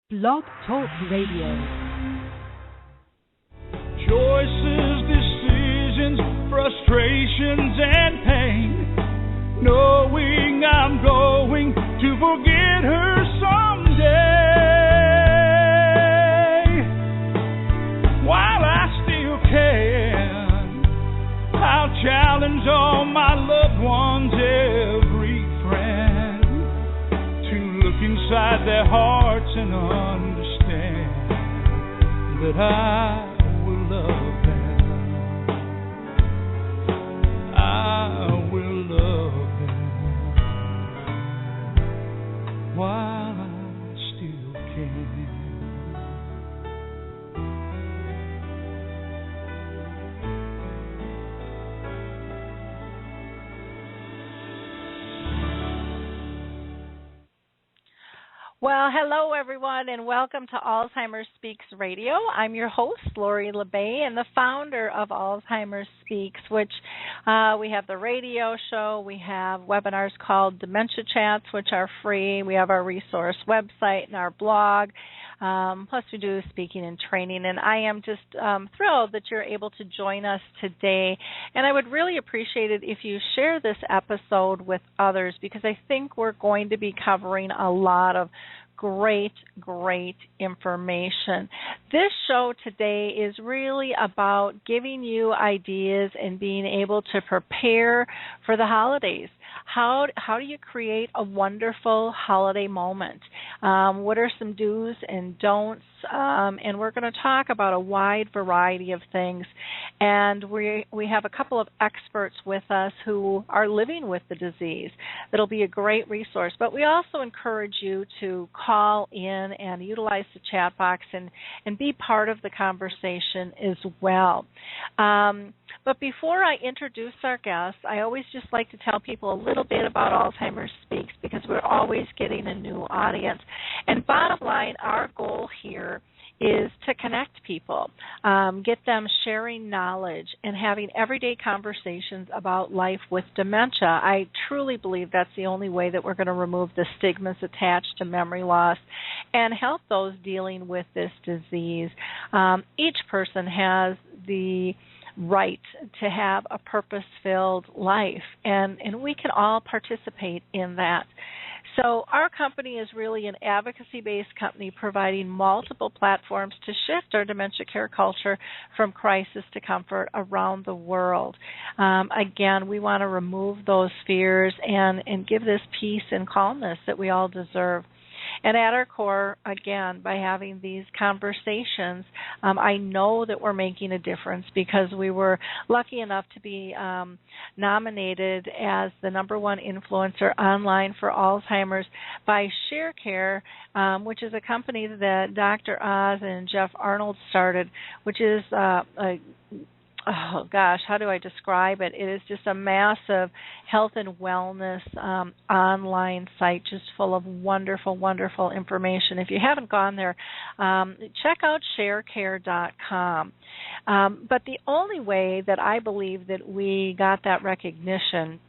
Blog Talk Radio. Choices, decisions, frustrations, and pain. Knowing I'm going to forget her someday. While I still can, I'll challenge all my loved ones, every friend, to look inside their hearts and understand that I will love them. I will love them while I still can. Well, hello, everyone, and welcome to Alzheimer Speaks Radio. I'm your host, Lori LeBay, and the founder of Alzheimer Speaks, which we have the radio show. We have webinars called Dementia Chats, which are free. We have our resource website and our blog. Plus, we do speaking and training, and I am just thrilled that you're able to join us today. And I would really appreciate it if you share this episode with others, because I think we're going to be covering a lot of great information. This show today is really about giving you ideas and being able to prepare for the holidays. How do you create a wonderful holiday moment? What are some do's and don'ts? And we're going to talk about a wide variety of things. And we have a couple of experts with us who are living with the disease. That'll be a great resource. But we also encourage you to call in and utilize the chat box and be part of the conversation as well. But before I introduce our guests, I always just like to tell people a little bit about Alzheimer Speaks, because we're always getting a new audience. And bottom line, our goal here is to connect people, get them sharing knowledge and having everyday conversations about life with dementia. I truly believe that's the only way that we're going to remove the stigmas attached to memory loss and help those dealing with this disease. Each person has the right to have a purpose-filled life, and we can all participate in that. So our company is really an advocacy-based company providing multiple platforms to shift our dementia care culture from crisis to comfort around the world. Again, we want to remove those fears and give this peace and calmness that we all deserve. And at our core, again, by having these conversations, I know that we're making a difference, because we were lucky enough to be nominated as the #1 influencer online for Alzheimer's by ShareCare, which is a company that Dr. Oz and Jeff Arnold started, which is how do I describe it? It is just a massive health and wellness online site, just full of wonderful, wonderful information. If you haven't gone there, check out sharecare.com. But the only way that I believe that we got that recognition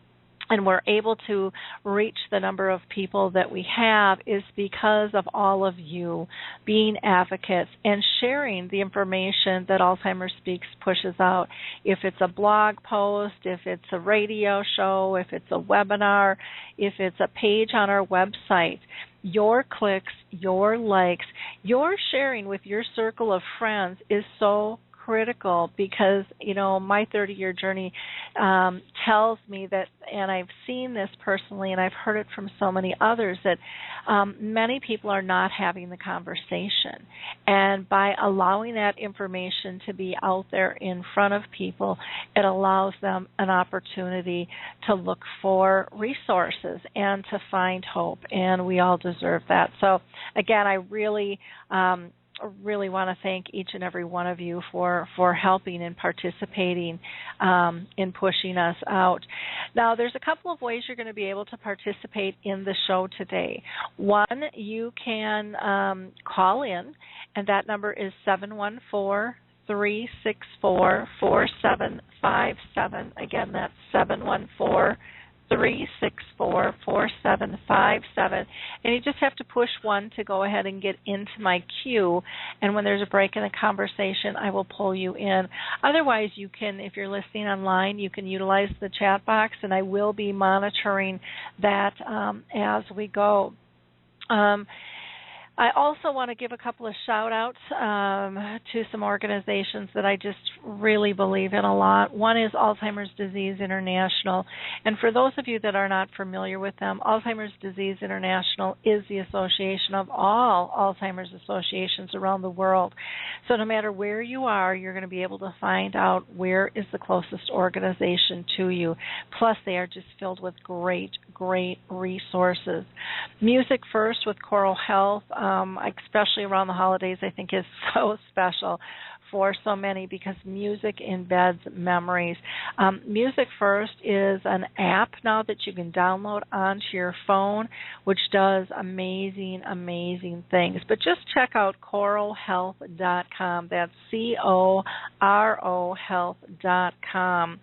and we're able to reach the number of people that we have is because of all of you being advocates and sharing the information that Alzheimer Speaks pushes out. If it's a blog post, if it's a radio show, if it's a webinar, if it's a page on our website, your clicks, your likes, your sharing with your circle of friends is so critical, because my 30-year journey tells me that, and I've seen this personally, and I've heard it from so many others, that many people are not having the conversation. And by allowing that information to be out there in front of people, it allows them an opportunity to look for resources and to find hope, and we all deserve that. So again, I really want to thank each and every one of you for helping and participating in pushing us out. Now, there's a couple of ways you're going to be able to participate in the show today. One, you can call in, and that number is 714-364-4757. Again, that's 714 364-4757. And you just have to push 1 to go ahead and get into my queue. And when there's a break in the conversation, I will pull you in. Otherwise, you can, if you're listening online, you can utilize the chat box, and I will be monitoring that as we go. I also want to give a couple of shout-outs to some organizations that I just really believe in a lot. One is Alzheimer's Disease International. And for those of you that are not familiar with them, Alzheimer's Disease International is the association of all Alzheimer's associations around the world. So no matter where you are, you're going to be able to find out where is the closest organization to you. Plus, they are just filled with great, great resources. Music First with Choral Health, especially around the holidays, I think is so special for so many because music embeds memories. Music First is an app now that you can download onto your phone, which does amazing, amazing things. But just check out choralhealth.com. That's CORO health.com,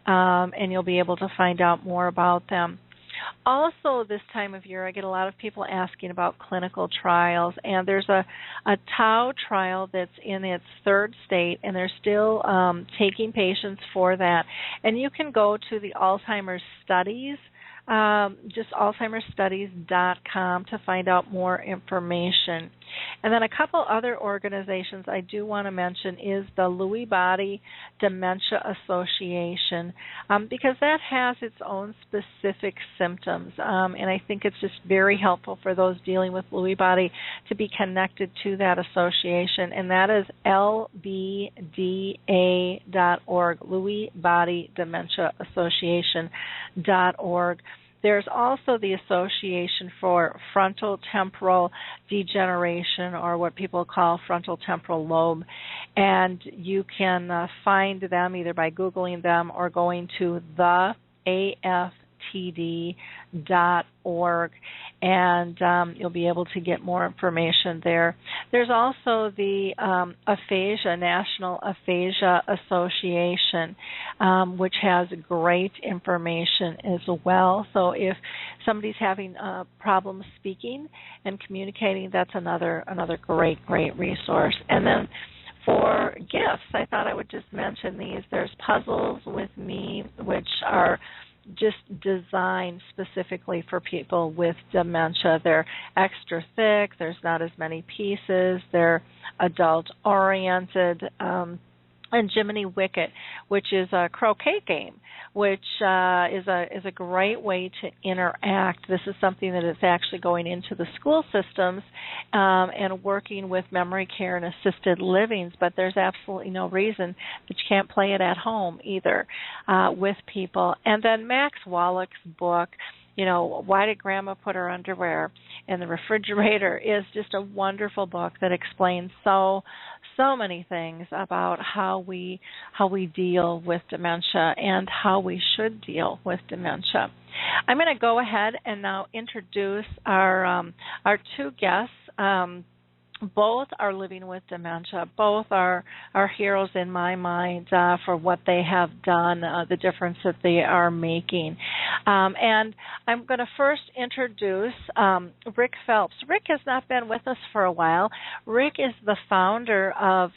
and you'll be able to find out more about them. Also, this time of year, I get a lot of people asking about clinical trials, and there's a tau trial that's in its 3rd state, and they're still taking patients for that. And you can go to the Alzheimer's Studies, just alzheimerstudies.com to find out more information. And then a couple other organizations I do want to mention is the Lewy Body Dementia Association, because that has its own specific symptoms, and I think it's just very helpful for those dealing with Lewy body to be connected to that association, and that is lbda.org, Lewy Body Dementia Association.org. There's also the Association for Frontal Temporal Degeneration, or what people call frontal temporal lobe, and you can find them either by Googling them or going to the AFTD.org, and you'll be able to get more information there. There's also the Aphasia, National Aphasia Association, which has great information as well. So if somebody's having problems speaking and communicating, that's another great resource. And then for gifts, I thought I would just mention these. There's Puzzles with Me, which are just designed specifically for people with dementia. They're extra thick, there's not as many pieces, they're adult-oriented. And Jiminy Wicket, which is a croquet game, which is a great way to interact. This is something that is actually going into the school systems and working with memory care and assisted livings, but there's absolutely no reason that you can't play it at home either with people. And then Max Wallach's book, Why Did Grandma Put Her Underwear in the Refrigerator, is just a wonderful book that explains so many things about how we deal with dementia and how we should deal with dementia. I'm going to go ahead and now introduce our 2 guests. Both are living with dementia. Both are heroes in my mind for what they have done, the difference that they are making. And I'm going to first introduce Rick Phelps. Rick has not been with us for a while. Rick is the founder of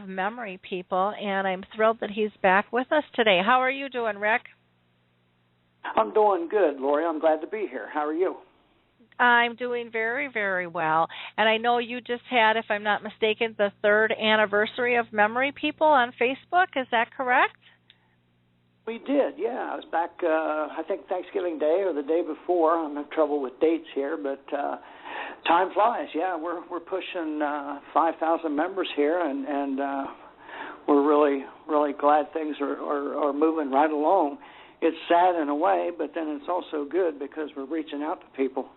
Memory People, and I'm thrilled that he's back with us today. How are you doing, Rick? I'm doing good, Lori. I'm glad to be here. How are you? I'm doing very, very well. And I know you just had, if I'm not mistaken, the 3rd anniversary of Memory People on Facebook. Is that correct? We did, yeah. I was back, I think, Thanksgiving Day or the day before. I'm having trouble with dates here, but time flies. Yeah, we're pushing 5,000 members here, and we're really, really glad things are moving right along. It's sad in a way, but then it's also good because we're reaching out to people.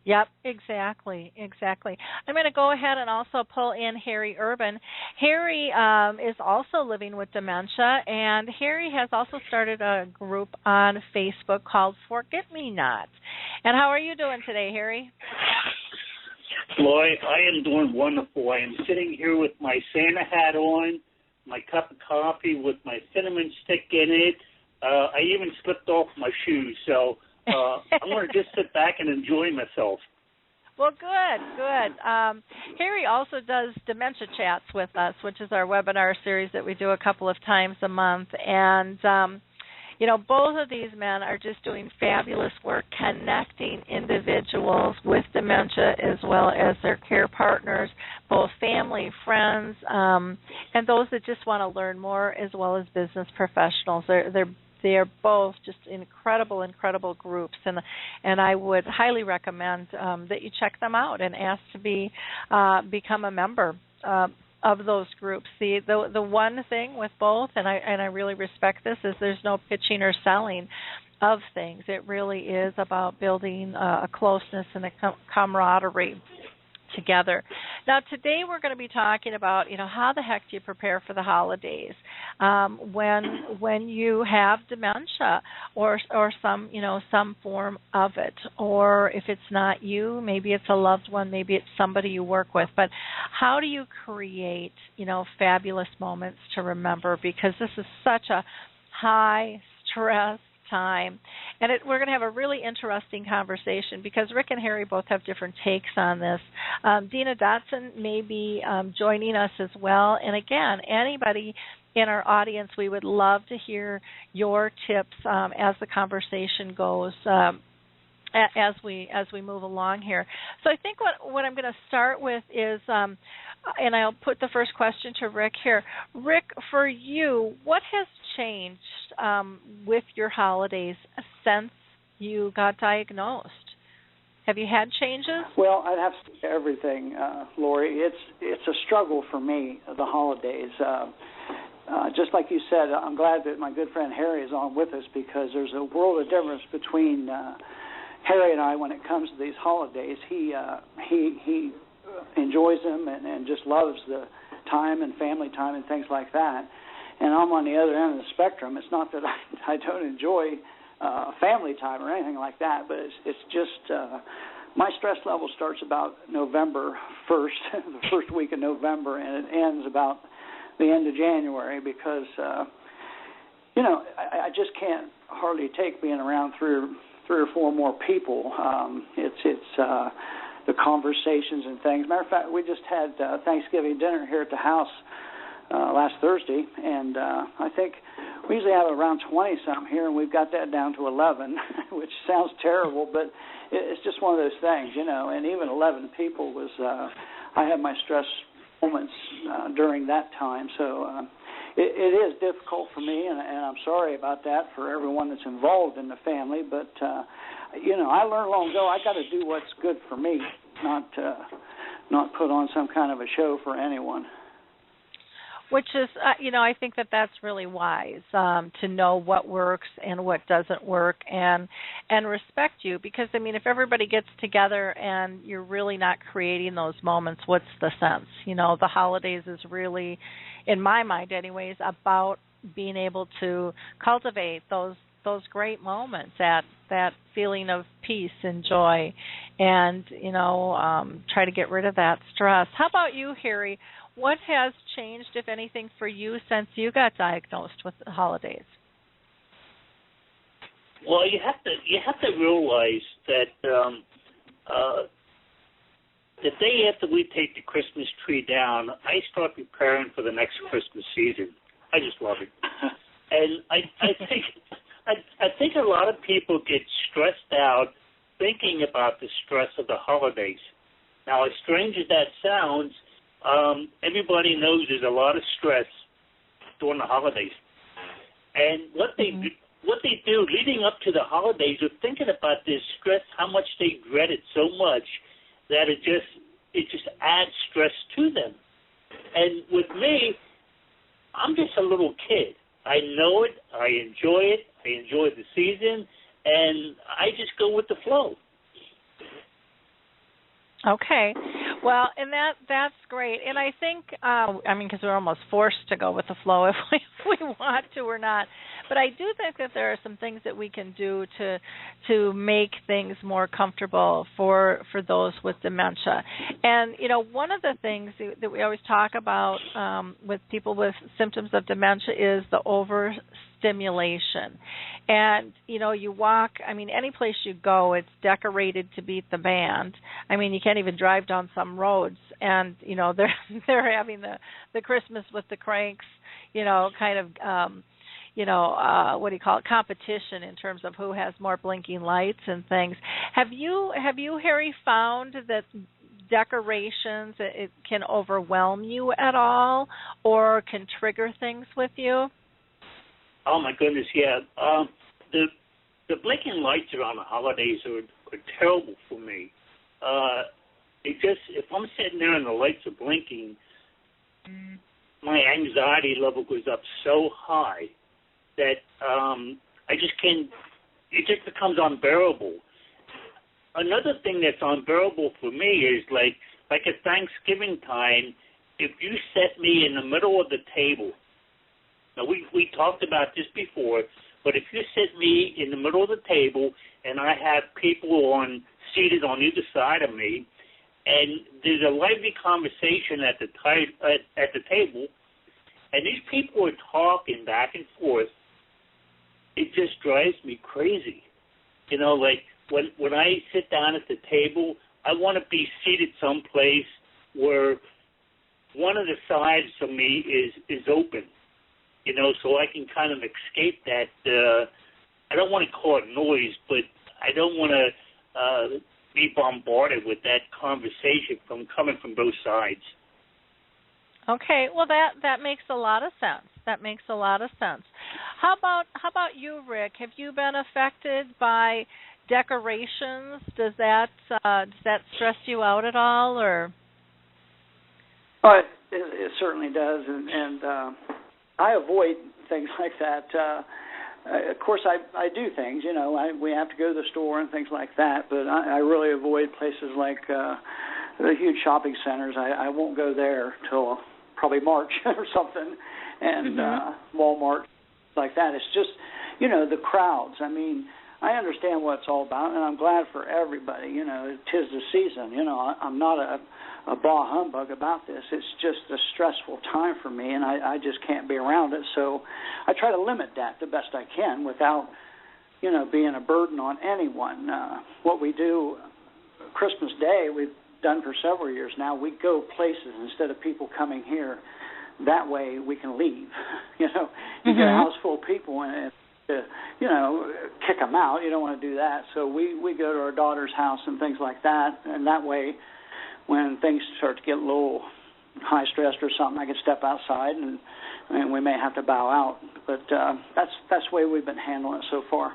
Yep, exactly. I'm going to go ahead and also pull in Harry Urban. Harry is also living with dementia, and Harry has also started a group on Facebook called Forget Me Not. And how are you doing today, Harry? Lloyd, I am doing wonderful. I am sitting here with my Santa hat on, my cup of coffee with my cinnamon stick in it, I even slipped off my shoes, so I'm going to just sit back and enjoy myself. Well, good. Harry also does Dementia Chats with us, which is our webinar series that we do a couple of times a month. And, both of these men are just doing fabulous work connecting individuals with dementia as well as their care partners, both family, friends, and those that just want to learn more, as well as business professionals. They are both just incredible groups, and I would highly recommend that you check them out and ask to become a member of those groups. The one thing with both, and I really respect this, is there's no pitching or selling of things. It really is about building a closeness and a camaraderie together. Now, today we're going to be talking about, how the heck do you prepare for the holidays when you have dementia or some form of it, or if it's not you, maybe it's a loved one, maybe it's somebody you work with. But how do you create, fabulous moments to remember? Because this is such a high stress time. And we're going to have a really interesting conversation because Rick and Harry both have different takes on this. Dina Dotson may be joining us as well. And again, anybody in our audience, we would love to hear your tips as the conversation goes. As we move along here. So I think what I'm going to start with is, and I'll put the first question to Rick here. Rick, for you, what has changed with your holidays since you got diagnosed? Have you had changes? Well, I'd have to say everything, Lori. It's a struggle for me, the holidays. Just like you said, I'm glad that my good friend Harry is on with us because there's a world of difference between Harry and I when it comes to these holidays. He enjoys them and just loves the time and family time and things like that. And I'm on the other end of the spectrum. It's not that I don't enjoy family time or anything like that, but it's just my stress level starts about November 1st, the first week of November, and it ends about the end of January because, I just can't hardly take being around three or four more people. It's the conversations and things. Matter of fact, we just had Thanksgiving dinner here at the house last Thursday, and I think we usually have around 20-some here, and we've got that down to 11, which sounds terrible, but it's just one of those things, and even 11 people was, I had my stress moments during that time, so it is difficult for me, and I'm sorry about that for everyone that's involved in the family, but, I learned long ago I got to do what's good for me, not put on some kind of a show for anyone. Which is, I think that's really wise to know what works and what doesn't work and respect you. Because, if everybody gets together and you're really not creating those moments, what's the sense? The holidays is really, in my mind anyways, about being able to cultivate those great moments, that feeling of peace and joy, and, try to get rid of that stress. How about you, Harry? What has changed, if anything, for you since you got diagnosed with the holidays? Well, you have to realize that the day after we take the Christmas tree down, I start preparing for the next Christmas season. I just love it, and I think a lot of people get stressed out thinking about the stress of the holidays. Now, as strange as that sounds, everybody knows there's a lot of stress during the holidays. And what they do leading up to the holidays are thinking about this stress, how much they dread it so much that it just adds stress to them. And with me, I'm just a little kid. I know it, I enjoy the season, and I just go with the flow. Okay. Well, and that's great. And I think, because we're almost forced to go with the flow if we want to or not. But I do think that there are some things that we can do to make things more comfortable for those with dementia. And, one of the things that we always talk about with people with symptoms of dementia is the overstimulation. And, you walk, any place you go, it's decorated to beat the band. You can't even drive down some roads. And, they're having the Christmas with the cranks, kind of, competition in terms of who has more blinking lights and things. Have you, Harry, found that decorations, it can overwhelm you at all or can trigger things with you? Oh, my goodness, yeah. The blinking lights around the holidays are terrible for me. If I'm sitting there and the lights are blinking, my anxiety level goes up so high that I just can't, it just becomes unbearable. Another thing that's unbearable for me is like at Thanksgiving time, if you set me in the middle of the table, now we talked about this before, but if you set me in the middle of the table and I have people seated on either side of me, and there's a lively conversation at the table, and these people are talking back and forth, it just drives me crazy. When I sit down at the table, I want to be seated someplace where one of the sides of me is open, so I can kind of escape that. I don't want to call it noise, but I don't want to be bombarded with that conversation coming from both sides. Okay, well that makes a lot of sense. How about you, Rick? Have you been affected by decorations? Does that stress you out at all, or? Well, it certainly does, and I avoid things like that. Of course, I do things. We have to go to the store and things like that, but I really avoid places like the huge shopping centers. I won't go there till probably March or something, and Walmart, like that. It's just, the crowds. I understand what it's all about, and I'm glad for everybody. 'Tis the season. I'm not a bah humbug about this. It's just a stressful time for me, and I just can't be around it. So I try to limit that the best I can without, being a burden on anyone. What we do Christmas Day, we've done for several years now, we go places instead of people coming here. That way we can leave. You get a house full of people and kick them out. You don't want to do that. So we go to our daughter's house and things like that, and that way when things start to get a little high-stressed or something, I can step outside and we may have to bow out. But that's the way we've been handling it so far.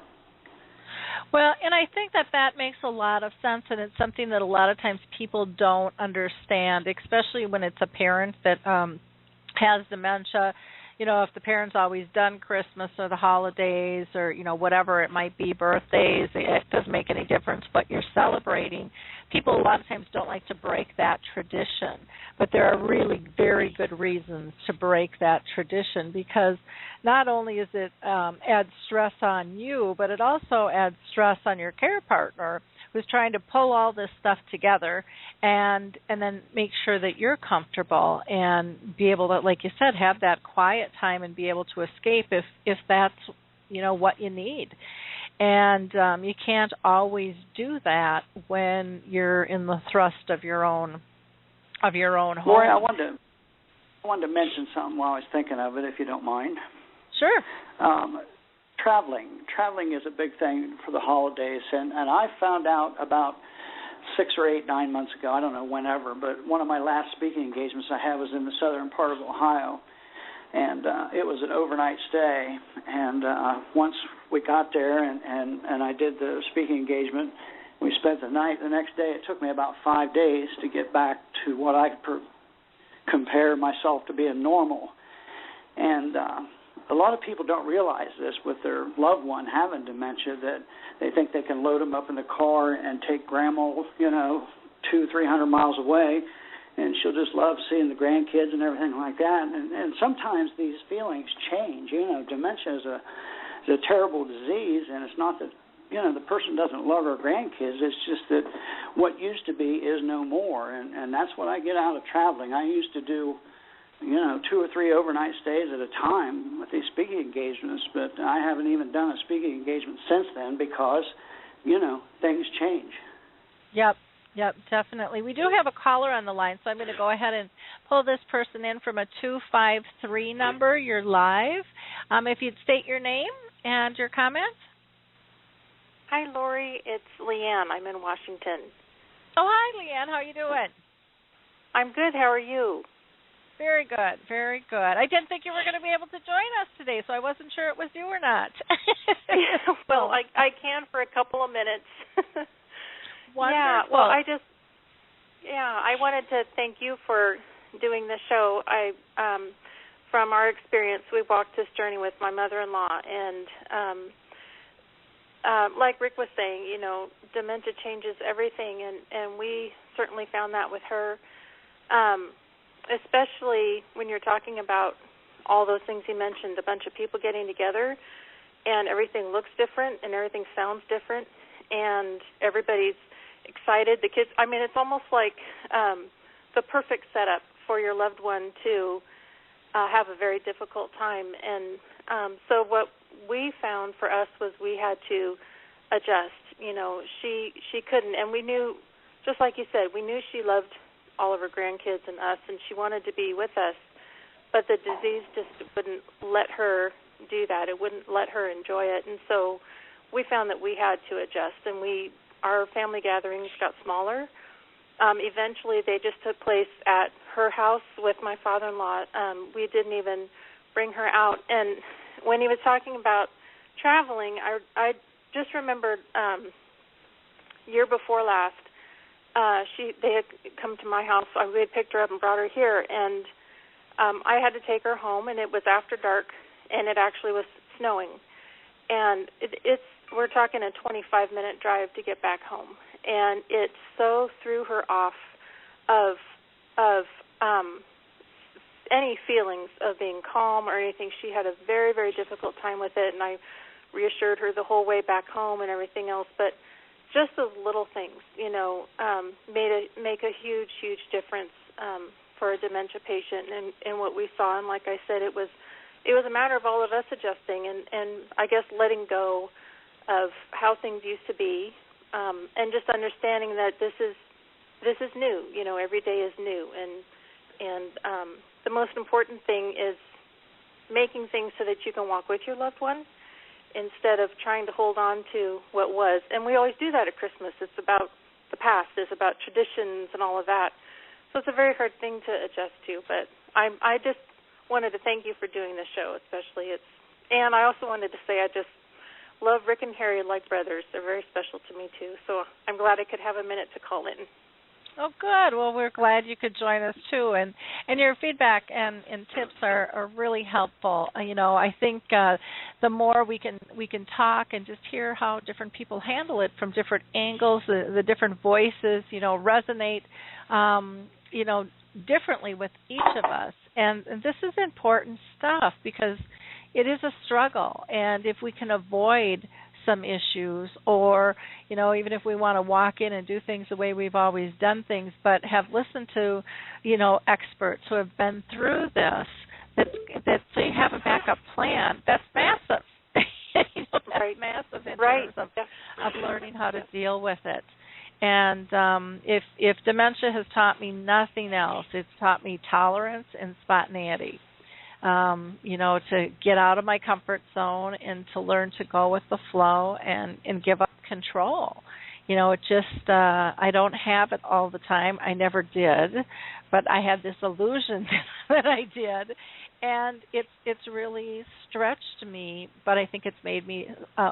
Well, and I think that makes a lot of sense, and it's something that a lot of times people don't understand, especially when it's a parent that has dementia. If the parent's always done Christmas or the holidays or, whatever it might be, birthdays, it doesn't make any difference what you're celebrating. People a lot of times don't like to break that tradition, but there are really very good reasons to break that tradition, because not only is it adds stress on you, but it also adds stress on your care partner who's trying to pull all this stuff together and then make sure that you're comfortable and be able to, like you said, have that quiet time and be able to escape if that's what you need. And you can't always do that when you're in the thrust of your own home. Lori, I wanted to mention something while I was thinking of it, if you don't mind. Sure. Traveling is a big thing for the holidays, and I found out about 6 or 8, 9 months ago, I don't know whenever, but one of my last speaking engagements I had was in the southern part of Ohio, and it was an overnight stay, and once we got there and I did the speaking engagement, we spent the night. The next day it took me about 5 days to get back to what I could compare myself to being normal, and a lot of people don't realize this with their loved one having dementia, that they think they can load them up in the car and take grandma, 200-300 miles away and she'll just love seeing the grandkids and everything like that. And sometimes these feelings change. Dementia is a terrible disease, and it's not that the person doesn't love her grandkids. It's just that what used to be is no more, and that's what I get out of traveling. I used to do 2 or 3 overnight stays at a time with these speaking engagements, but I haven't even done a speaking engagement since then because things change. Yep, definitely. We do have a caller on the line, so I'm going to go ahead and pull this person in from a 253 number. You're live. If you'd state your name and your comments. Hi, Lori. It's Leanne. I'm in Washington. Oh, hi, Leanne. How are you doing? I'm good. How are you? Very good, very good. I didn't think you were going to be able to join us today, so I wasn't sure it was you or not. Well, I can for a couple of minutes. Wonderful. Yeah, well, I wanted to thank you for doing the show. From our experience, we walked this journey with my mother-in-law, and like Rick was saying, dementia changes everything, and we certainly found that with her. Especially when you're talking about all those things he mentioned, a bunch of people getting together and everything looks different and everything sounds different and everybody's excited. The kids, it's almost like the perfect setup for your loved one to have a very difficult time. And so what we found for us was we had to adjust. She couldn't, and we knew, just like you said, we knew she loved all of her grandkids and us, and she wanted to be with us, but the disease just wouldn't let her do that. It wouldn't let her enjoy it, and so we found that we had to adjust, and our family gatherings got smaller. Eventually, they just took place at her house with my father-in-law. We didn't even bring her out, and when he was talking about traveling, I just remembered year before last, they had come to my house. We had picked her up and brought her here, and I had to take her home, and it was after dark, and it actually was snowing. And we're talking a 25-minute drive to get back home, and it so threw her off of any feelings of being calm or anything. She had a very, very difficult time with it, and I reassured her the whole way back home and everything else, but just those little things, make a huge, huge difference for a dementia patient and what we saw. And like I said, it was a matter of all of us adjusting and I guess letting go of how things used to be, and just understanding that this is new. Every day is new, and the most important thing is making things so that you can walk with your loved one, instead of trying to hold on to what was. And we always do that at Christmas. It's about the past. It's about traditions and all of that. So it's a very hard thing to adjust to. But I just wanted to thank you for doing this show, especially. And I also wanted to say I just love Rick and Harry like brothers. They're very special to me, too. So I'm glad I could have a minute to call in. Oh, good. Well, we're glad you could join us, too. And your feedback and tips are really helpful. I think the more we can talk and just hear how different people handle it from different angles, the different voices, resonate, differently with each of us. And this is important stuff because it is a struggle. And if we can avoid some issues, or even if we want to walk in and do things the way we've always done things, but have listened to experts who have been through this, that so you have a backup plan. That's massive. That's massive in terms of learning how to deal with it. And if dementia has taught me nothing else, it's taught me tolerance and spontaneity. To get out of my comfort zone and to learn to go with the flow and give up control. It just, I don't have it all the time. I never did, but I had this illusion that I did. And it's really stretched me, but I think it's made me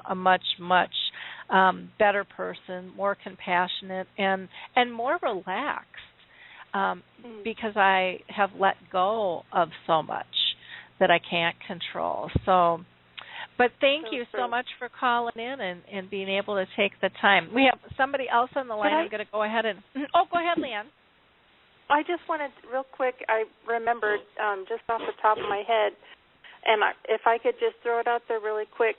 a much, much better person, more compassionate and more relaxed because I have let go of so much that I can't control. So, but thank you so much for calling in and being able to take the time. We have somebody else on the line. I'm going to go ahead and... Oh, go ahead, Leanne. I just wanted, real quick, I remembered just off the top of my head, and if I could just throw it out there really quick,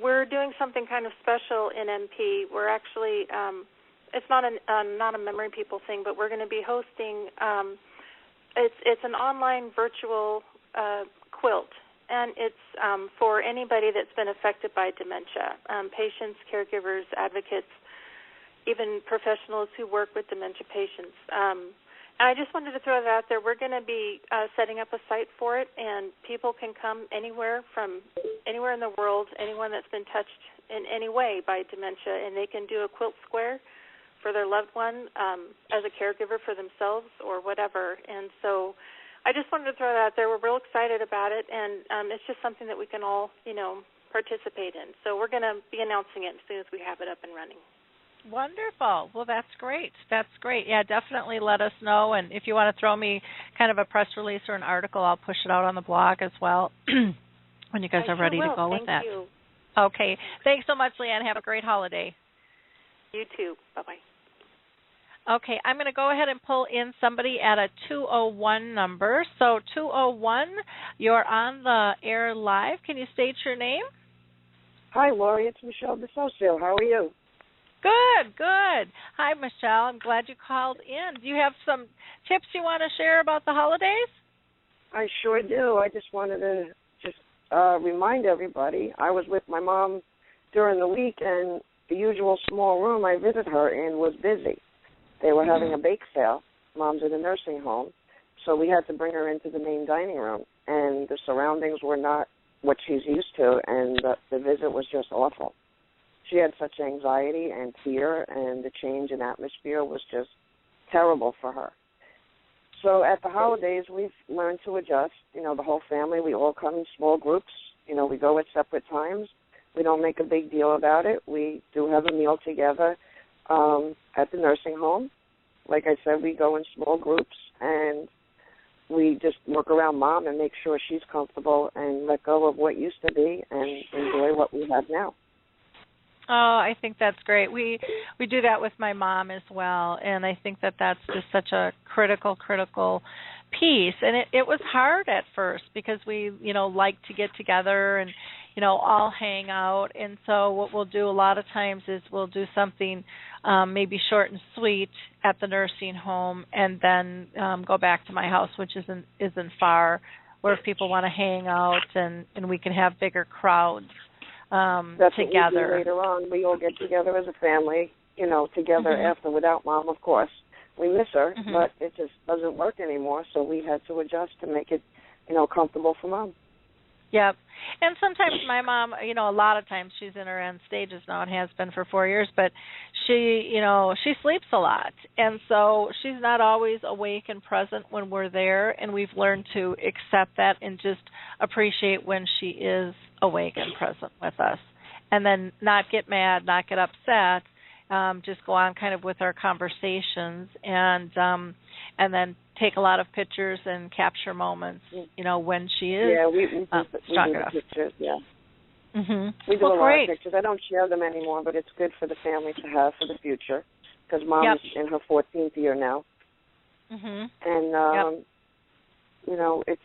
we're doing something kind of special in MP. We're actually, it's not a Memory People thing, but we're going to be hosting, it's an online virtual quilt, and it's for anybody that's been affected by dementia, patients, caregivers, advocates, even professionals who work with dementia patients. And I just wanted to throw that out there. We're going to be setting up a site for it, and people can come anywhere from anywhere in the world, anyone that's been touched in any way by dementia, and they can do a quilt square for their loved one as a caregiver for themselves or whatever. And so I just wanted to throw that out there. We're real excited about it, and it's just something that we can all, participate in. So we're going to be announcing it as soon as we have it up and running. Wonderful. Well, that's great. That's great. Yeah, definitely let us know. And if you want to throw me kind of a press release or an article, I'll push it out on the blog as well when you guys are ready to go with that. Thank you. Okay. Thanks so much, Leanne. Have a great holiday. You too. Bye-bye. Okay, I'm going to go ahead and pull in somebody at a 201 number. So 201, you're on the air live. Can you state your name? Hi, Lori. It's Michelle DeSocio. How are you? Good, good. Hi, Michelle. I'm glad you called in. Do you have some tips you want to share about the holidays? I sure do. I just wanted to remind everybody, I was with my mom during the week, and the usual small room I visit her in was busy. They were having a bake sale. Mom's in a nursing home, so we had to bring her into the main dining room, and the surroundings were not what she's used to, and the visit was just awful. She had such anxiety and fear, and the change in atmosphere was just terrible for her. So at the holidays, we've learned to adjust. The whole family, we all come in small groups. We go at separate times. We don't make a big deal about it. We do have a meal together at the nursing home. Like I said, we go in small groups, and we just work around Mom and make sure she's comfortable and let go of what used to be and enjoy what we have now. Oh, I think that's great. We do that with my mom as well, and I think that's just such a critical piece. And it was hard at first because we, like to get together and, all hang out. And so what we'll do a lot of times is we'll do something maybe short and sweet at the nursing home, and then go back to my house, which isn't far, where if people want to hang out and we can have bigger crowds. That's together. What we do later on. We all get together as a family, together after, without Mom, of course. We miss her, but it just doesn't work anymore, so we had to adjust to make it, comfortable for Mom. Yep. And sometimes my mom, a lot of times she's in her end stages now and has been for 4 years, but she sleeps a lot. And so she's not always awake and present when we're there, and we've learned to accept that and just appreciate when she is awake and present with us. And then not get mad, not get upset, just go on kind of with our conversations, and then take a lot of pictures and capture moments, when she is we do the pictures, yeah. We do a lot of pictures. I don't share them anymore, but it's good for the family to have for the future, because Mom is in her 14th year now. And, it's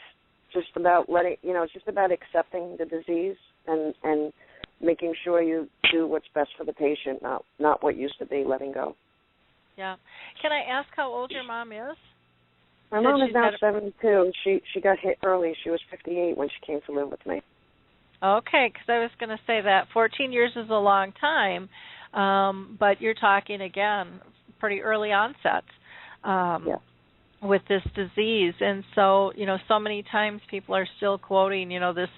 just about it's just about accepting the disease and making sure you do what's best for the patient, not what used to be, letting go. Yeah. Can I ask how old your mom is? My mom is now 72. She got hit early. She was 58 when she came to live with me. Okay, because I was going to say that 14 years is a long time, but you're talking, again, pretty early onset with this disease. And so, so many times people are still quoting, this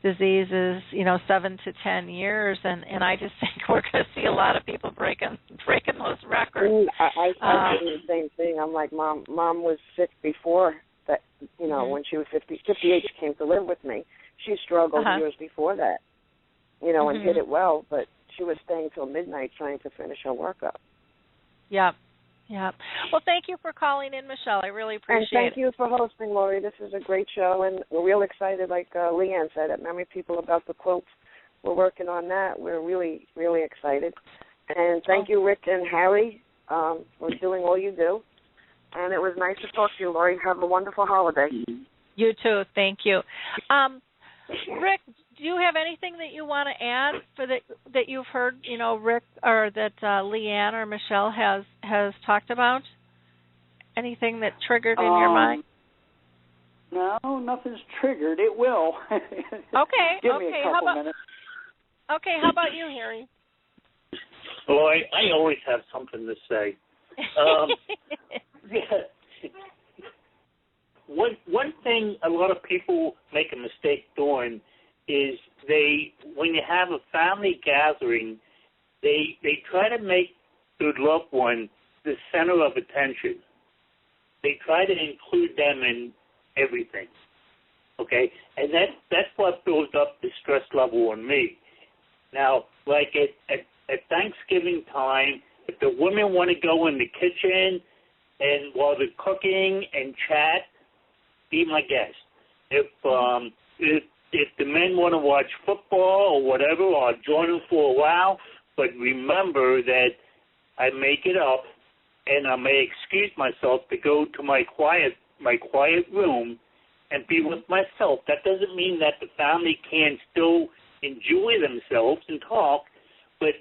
disease is, 7 to 10 years, and I just think we're going to see a lot of people breaking those records. I think the same thing. I'm like, Mom was sick before that, when she was 58, she came to live with me. She struggled years before that, and hit it well, but she was staying till midnight trying to finish her workup. Yeah. Yeah. Well, thank you for calling in, Michelle. I really appreciate it. And thank you for hosting, Lori. This is a great show, and we're real excited, like Leanne said, at Memory People, about the quilts. We're working on that. We're really, really excited. And thank you, Rick and Harry, for doing all you do. And it was nice to talk to you, Lori. Have a wonderful holiday. You too. Thank you. Rick, do you have anything that you want to add for that you've heard, Rick, or that Leanne or Michelle has talked about? Anything that triggered in your mind? No, nothing's triggered. It will. Okay. Give me a couple minutes. Okay, how about you, Harry? Well, I always have something to say. One thing a lot of people make a mistake doing is when you have a family gathering, they try to make their loved one the center of attention. They try to include them in everything, okay? And that's what builds up the stress level on me. Now, like at Thanksgiving time, if the women want to go in the kitchen and while they're cooking and chat, be my guest. If the men want to watch football or whatever, I'll join them for a while. But remember that I make it up, and I may excuse myself to go to my quiet room and be with myself. That doesn't mean that the family can still enjoy themselves and talk, but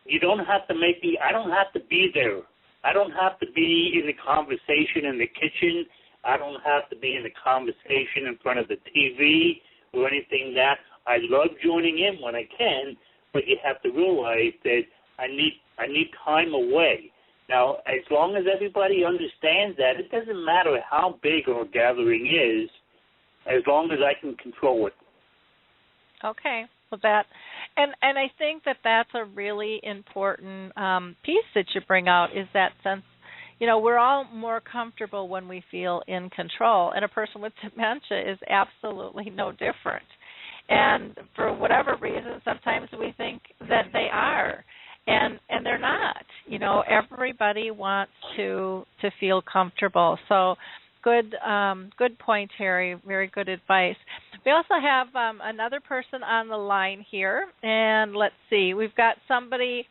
you don't have to make me. I don't have to be there. I don't have to be in the conversation in the kitchen. I don't have to be in the conversation in front of the TV or anything that. I love joining in when I can, but you have to realize that I need time away. Now, as long as everybody understands that, it doesn't matter how big our gathering is, as long as I can control it. Okay. Well, and I think that's a really important piece that you bring out, is that sense. We're all more comfortable when we feel in control, and a person with dementia is absolutely no different. And for whatever reason, sometimes we think that they are, and they're not. Everybody wants to feel comfortable. So, good point, Harry. Very good advice. We also have another person on the line here, and let's see. We've got somebody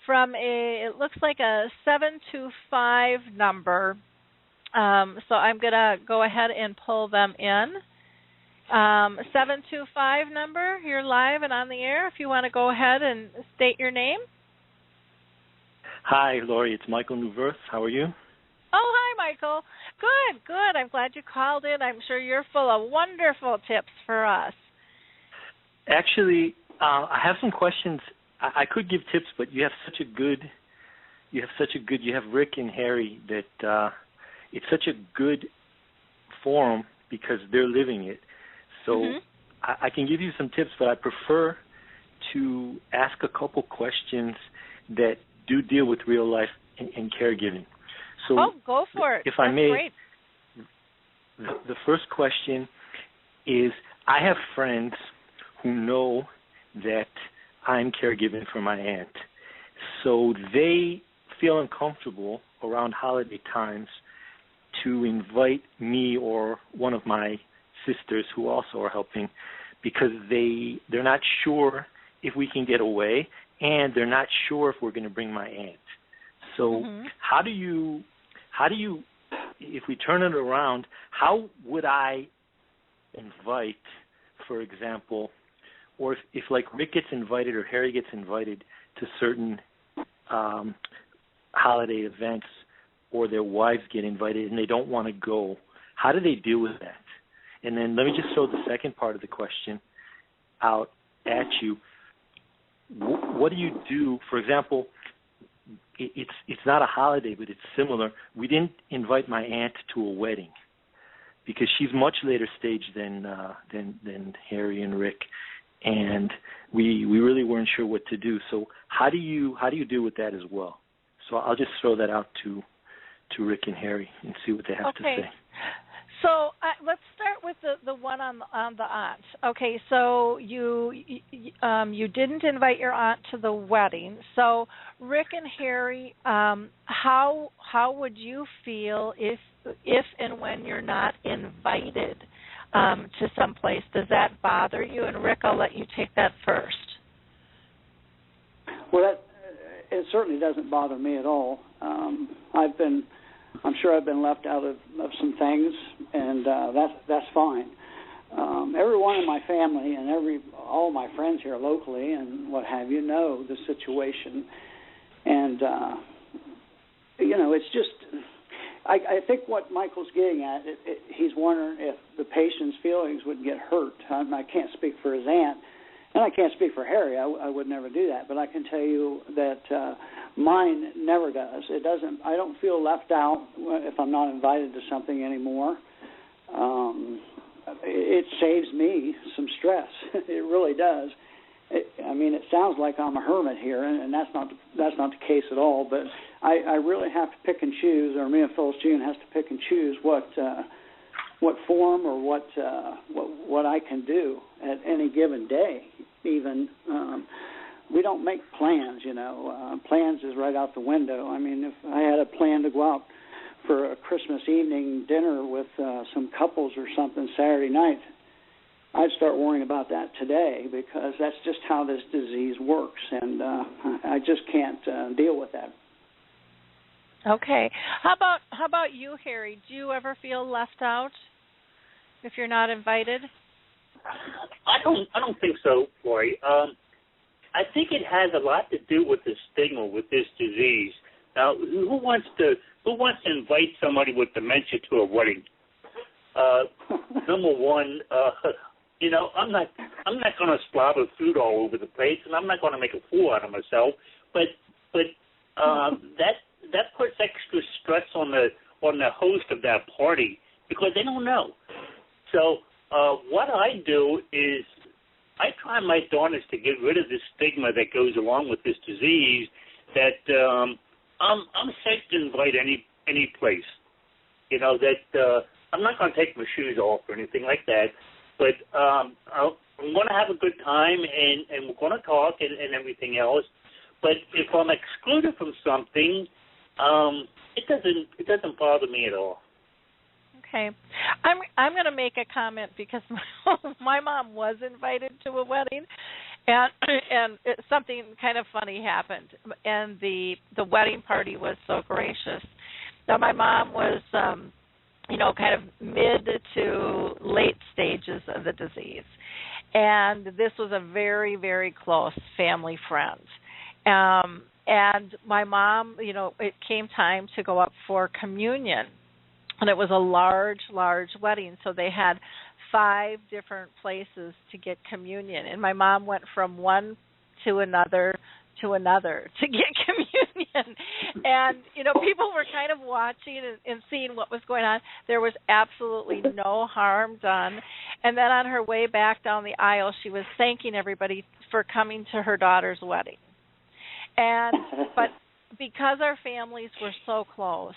from it looks like a 725 number. So I'm going to go ahead and pull them in. 725 number, you're live and on the air. If you want to go ahead and state your name. Hi, Lori. It's Michael Newverth. How are you? Oh, hi, Michael. Good. I'm glad you called in. I'm sure you're full of wonderful tips for us. Actually, I have some questions. I could give tips, but you have Rick and Harry that it's such a good forum because they're living it. So I can give you some tips, but I prefer to ask a couple questions that do deal with real life and caregiving. So go for it. If I That's may, great. The first question is, I have friends who know that I'm caregiving for my aunt. So they feel uncomfortable around holiday times to invite me or one of my sisters who also are helping, because they're not sure if we can get away, and they're not sure if we're going to bring my aunt. So how do you, if we turn it around, how would I invite, for example, or if like Rick gets invited or Harry gets invited to certain holiday events, or their wives get invited and they don't want to go, how do they deal with that? And then let me just throw the second part of the question out at you. What do you do, for example, it's not a holiday, but it's similar. We didn't invite my aunt to a wedding because she's much later stage than Harry and Rick, and we really weren't sure what to do. So how do you deal with that as well? So I'll just throw that out to Rick and Harry and see what they have to say. So let's start with the one on the aunt. Okay, so you didn't invite your aunt to the wedding. So Rick and Harry, how would you feel if and when you're not invited to someplace? Does that bother you? And Rick, I'll let you take that first. Well, it certainly doesn't bother me at all. I've been I'm sure I've been left out of some things, and that's fine. Everyone in my family and all my friends here locally and what have you know the situation, and it's just. I think what Michael's getting at, he's wondering if the patient's feelings would get hurt. I can't speak for his aunt, and I can't speak for Harry. I would never do that, but I can tell you that mine never does. It doesn't. I don't feel left out if I'm not invited to something anymore. It saves me some stress. It really does. It sounds like I'm a hermit here, and that's not the case at all. But I really have to pick and choose, or me and Phyllis June has to pick and choose what form or what I can do at any given day. Even we don't make plans, Plans is right out the window. If I had a plan to go out for a Christmas evening dinner with some couples or something Saturday night, I'd start worrying about that today because that's just how this disease works, and I just can't deal with that. Okay. How about you, Harry? Do you ever feel left out if you're not invited? I don't think so, Lori. I think it has a lot to do with the stigma with this disease. Now, who wants to invite somebody with dementia to a wedding? Number one, I'm not going to slobber food all over the place, and I'm not going to make a fool out of myself. But that puts extra stress on the host of that party because they don't know. So what I do is I try my darndest to get rid of the stigma that goes along with this disease. That I'm safe to invite any place. That I'm not going to take my shoes off or anything like that. But I'm going to have a good time, and we're going to talk and everything else. But if I'm excluded from something, it doesn't bother me at all. Okay, I'm going to make a comment because my mom was invited to a wedding, and something kind of funny happened, and the wedding party was so gracious. Now my mom was kind of mid to late stages of the disease. And this was a very, very close family friend. And my mom, it came time to go up for communion. And it was a large, large wedding. So they had 5 different places to get communion. And my mom went from one to another to get communion. And, people were kind of watching and seeing what was going on. There was absolutely no harm done. And then on her way back down the aisle, she was thanking everybody for coming to her daughter's wedding. But because our families were so close,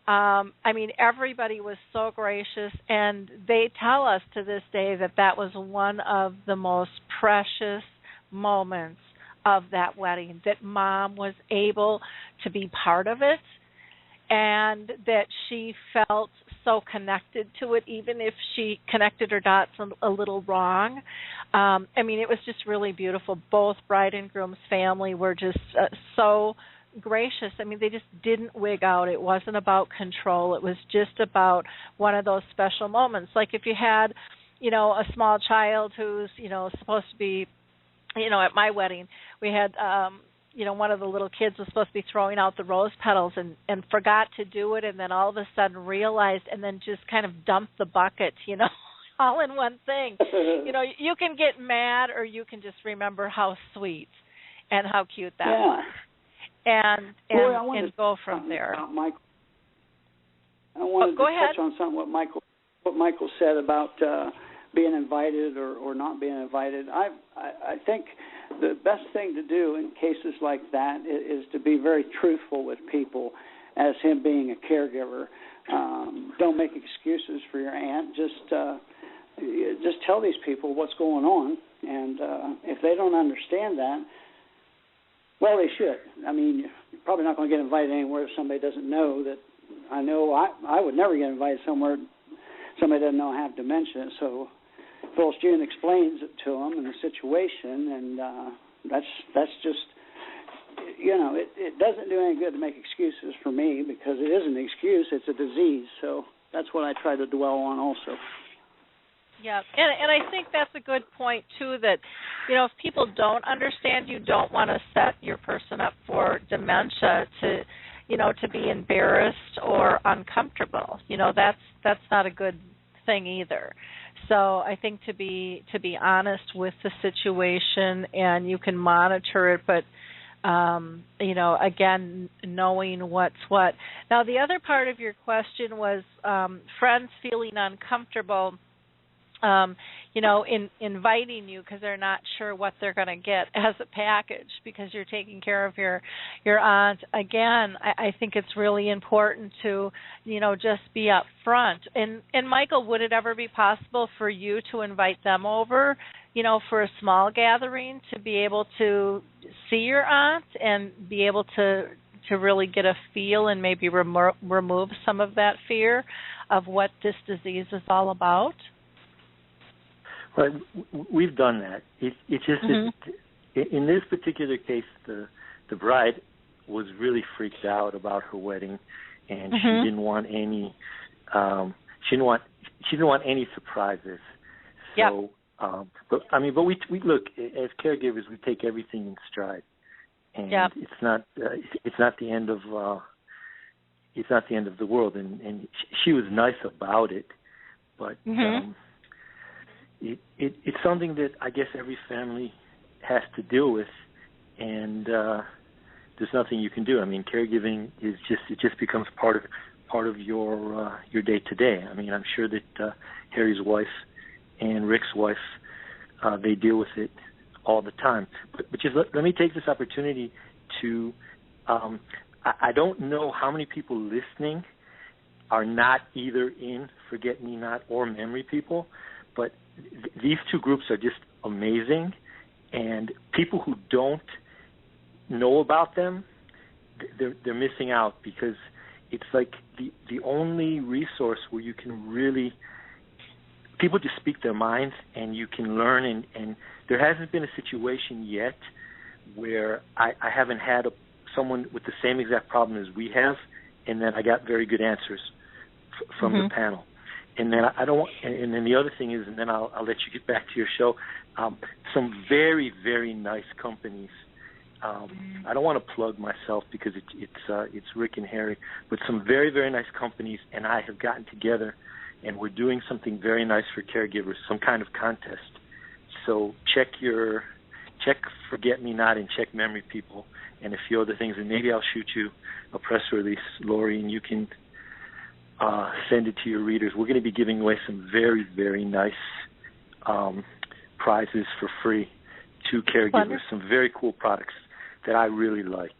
everybody was so gracious, and they tell us to this day that was one of the most precious moments of that wedding, that Mom was able to be part of it and that she felt so connected to it, even if she connected her dots a little wrong. It was just really beautiful. Both bride and groom's family were just so gracious. They just didn't wig out. It wasn't about control. It was just about one of those special moments. Like if you had, a small child who's, supposed to be, at my wedding, we had, one of the little kids was supposed to be throwing out the rose petals and forgot to do it, and then all of a sudden realized and then just kind of dumped the bucket, all in one thing. You can get mad, or you can just remember how sweet and how cute that was. And go from there. Michael. I wanted to touch on something what Michael said about being invited or not being invited. I think the best thing to do in cases like that is to be very truthful with people, as him being a caregiver. Don't make excuses for your aunt. Just tell these people what's going on, and if they don't understand that, well, they should. You're probably not going to get invited anywhere if somebody doesn't know that. I know I would never get invited somewhere somebody doesn't know I have dementia. So Phyllis June explains it to them and the situation, and that's just, it doesn't do any good to make excuses for me, because it is an excuse. It's a disease. So that's what I try to dwell on also. Yeah, and I think that's a good point, too, that, if people don't understand, you don't want to set your person up for dementia to be embarrassed or uncomfortable. That's not a good thing either. So I think to be honest with the situation, and you can monitor it, but again, knowing what's what. Now, the other part of your question was friends feeling uncomfortable, inviting you because they're not sure what they're going to get as a package because you're taking care of your aunt. Again, I think it's really important to, just be up front. And Michael, would it ever be possible for you to invite them over, for a small gathering to be able to see your aunt and be able to really get a feel and maybe remove some of that fear of what this disease is all about? Well, we've done that. It's just that in this particular case, the bride was really freaked out about her wedding, and she didn't want any. She didn't want any surprises. So, but we look, as caregivers, we take everything in stride, and it's not the end of the world. And she was nice about it, but. It's something that I guess every family has to deal with, and there's nothing you can do. I mean, caregiving it just becomes part of your day to day. I mean, I'm sure that Harry's wife and Rick's wife they deal with it all the time. But just let me take this opportunity to I don't know how many people listening are not either in Forget Me Not or Memory People, but these two groups are just amazing, and people who don't know about them, they're missing out, because it's like the only resource where you can really, people just speak their minds and you can learn, and there hasn't been a situation yet where I haven't had someone with the same exact problem as we have, and then I got very good answers from the panel. And then and then the other thing is, and then I'll let you get back to your show. Some very, very nice companies. I don't want to plug myself because it's Rick and Harry, but some very, very nice companies and I have gotten together, and we're doing something very nice for caregivers, some kind of contest. So check Forget Me Not and check Memory People and a few other things, and maybe I'll shoot you a press release, Lori, and you can send it to your readers. We're going to be giving away some very, very nice prizes for free to caregivers. Wonderful. Some very cool products that I really like.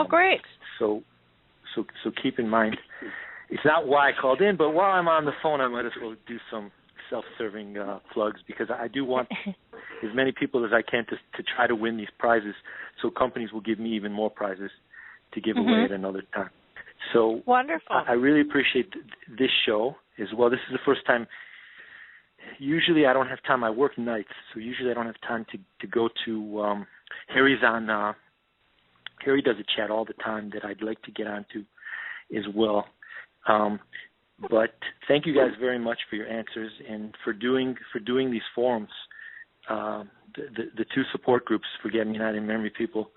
Great. So keep in mind, it's not why I called in, but while I'm on the phone, I might as well do some self-serving plugs, because I do want as many people as I can to try to win these prizes, so companies will give me even more prizes to give away at another time. So wonderful. I really appreciate this show as well. This is the first time. Usually I don't have time. I work nights, so usually I don't have time to go to. Harry's on. Harry does a chat all the time that I'd like to get onto as well. But thank you guys very much for your answers and for doing these forums. The two support groups, Forget Me Not and Memory People.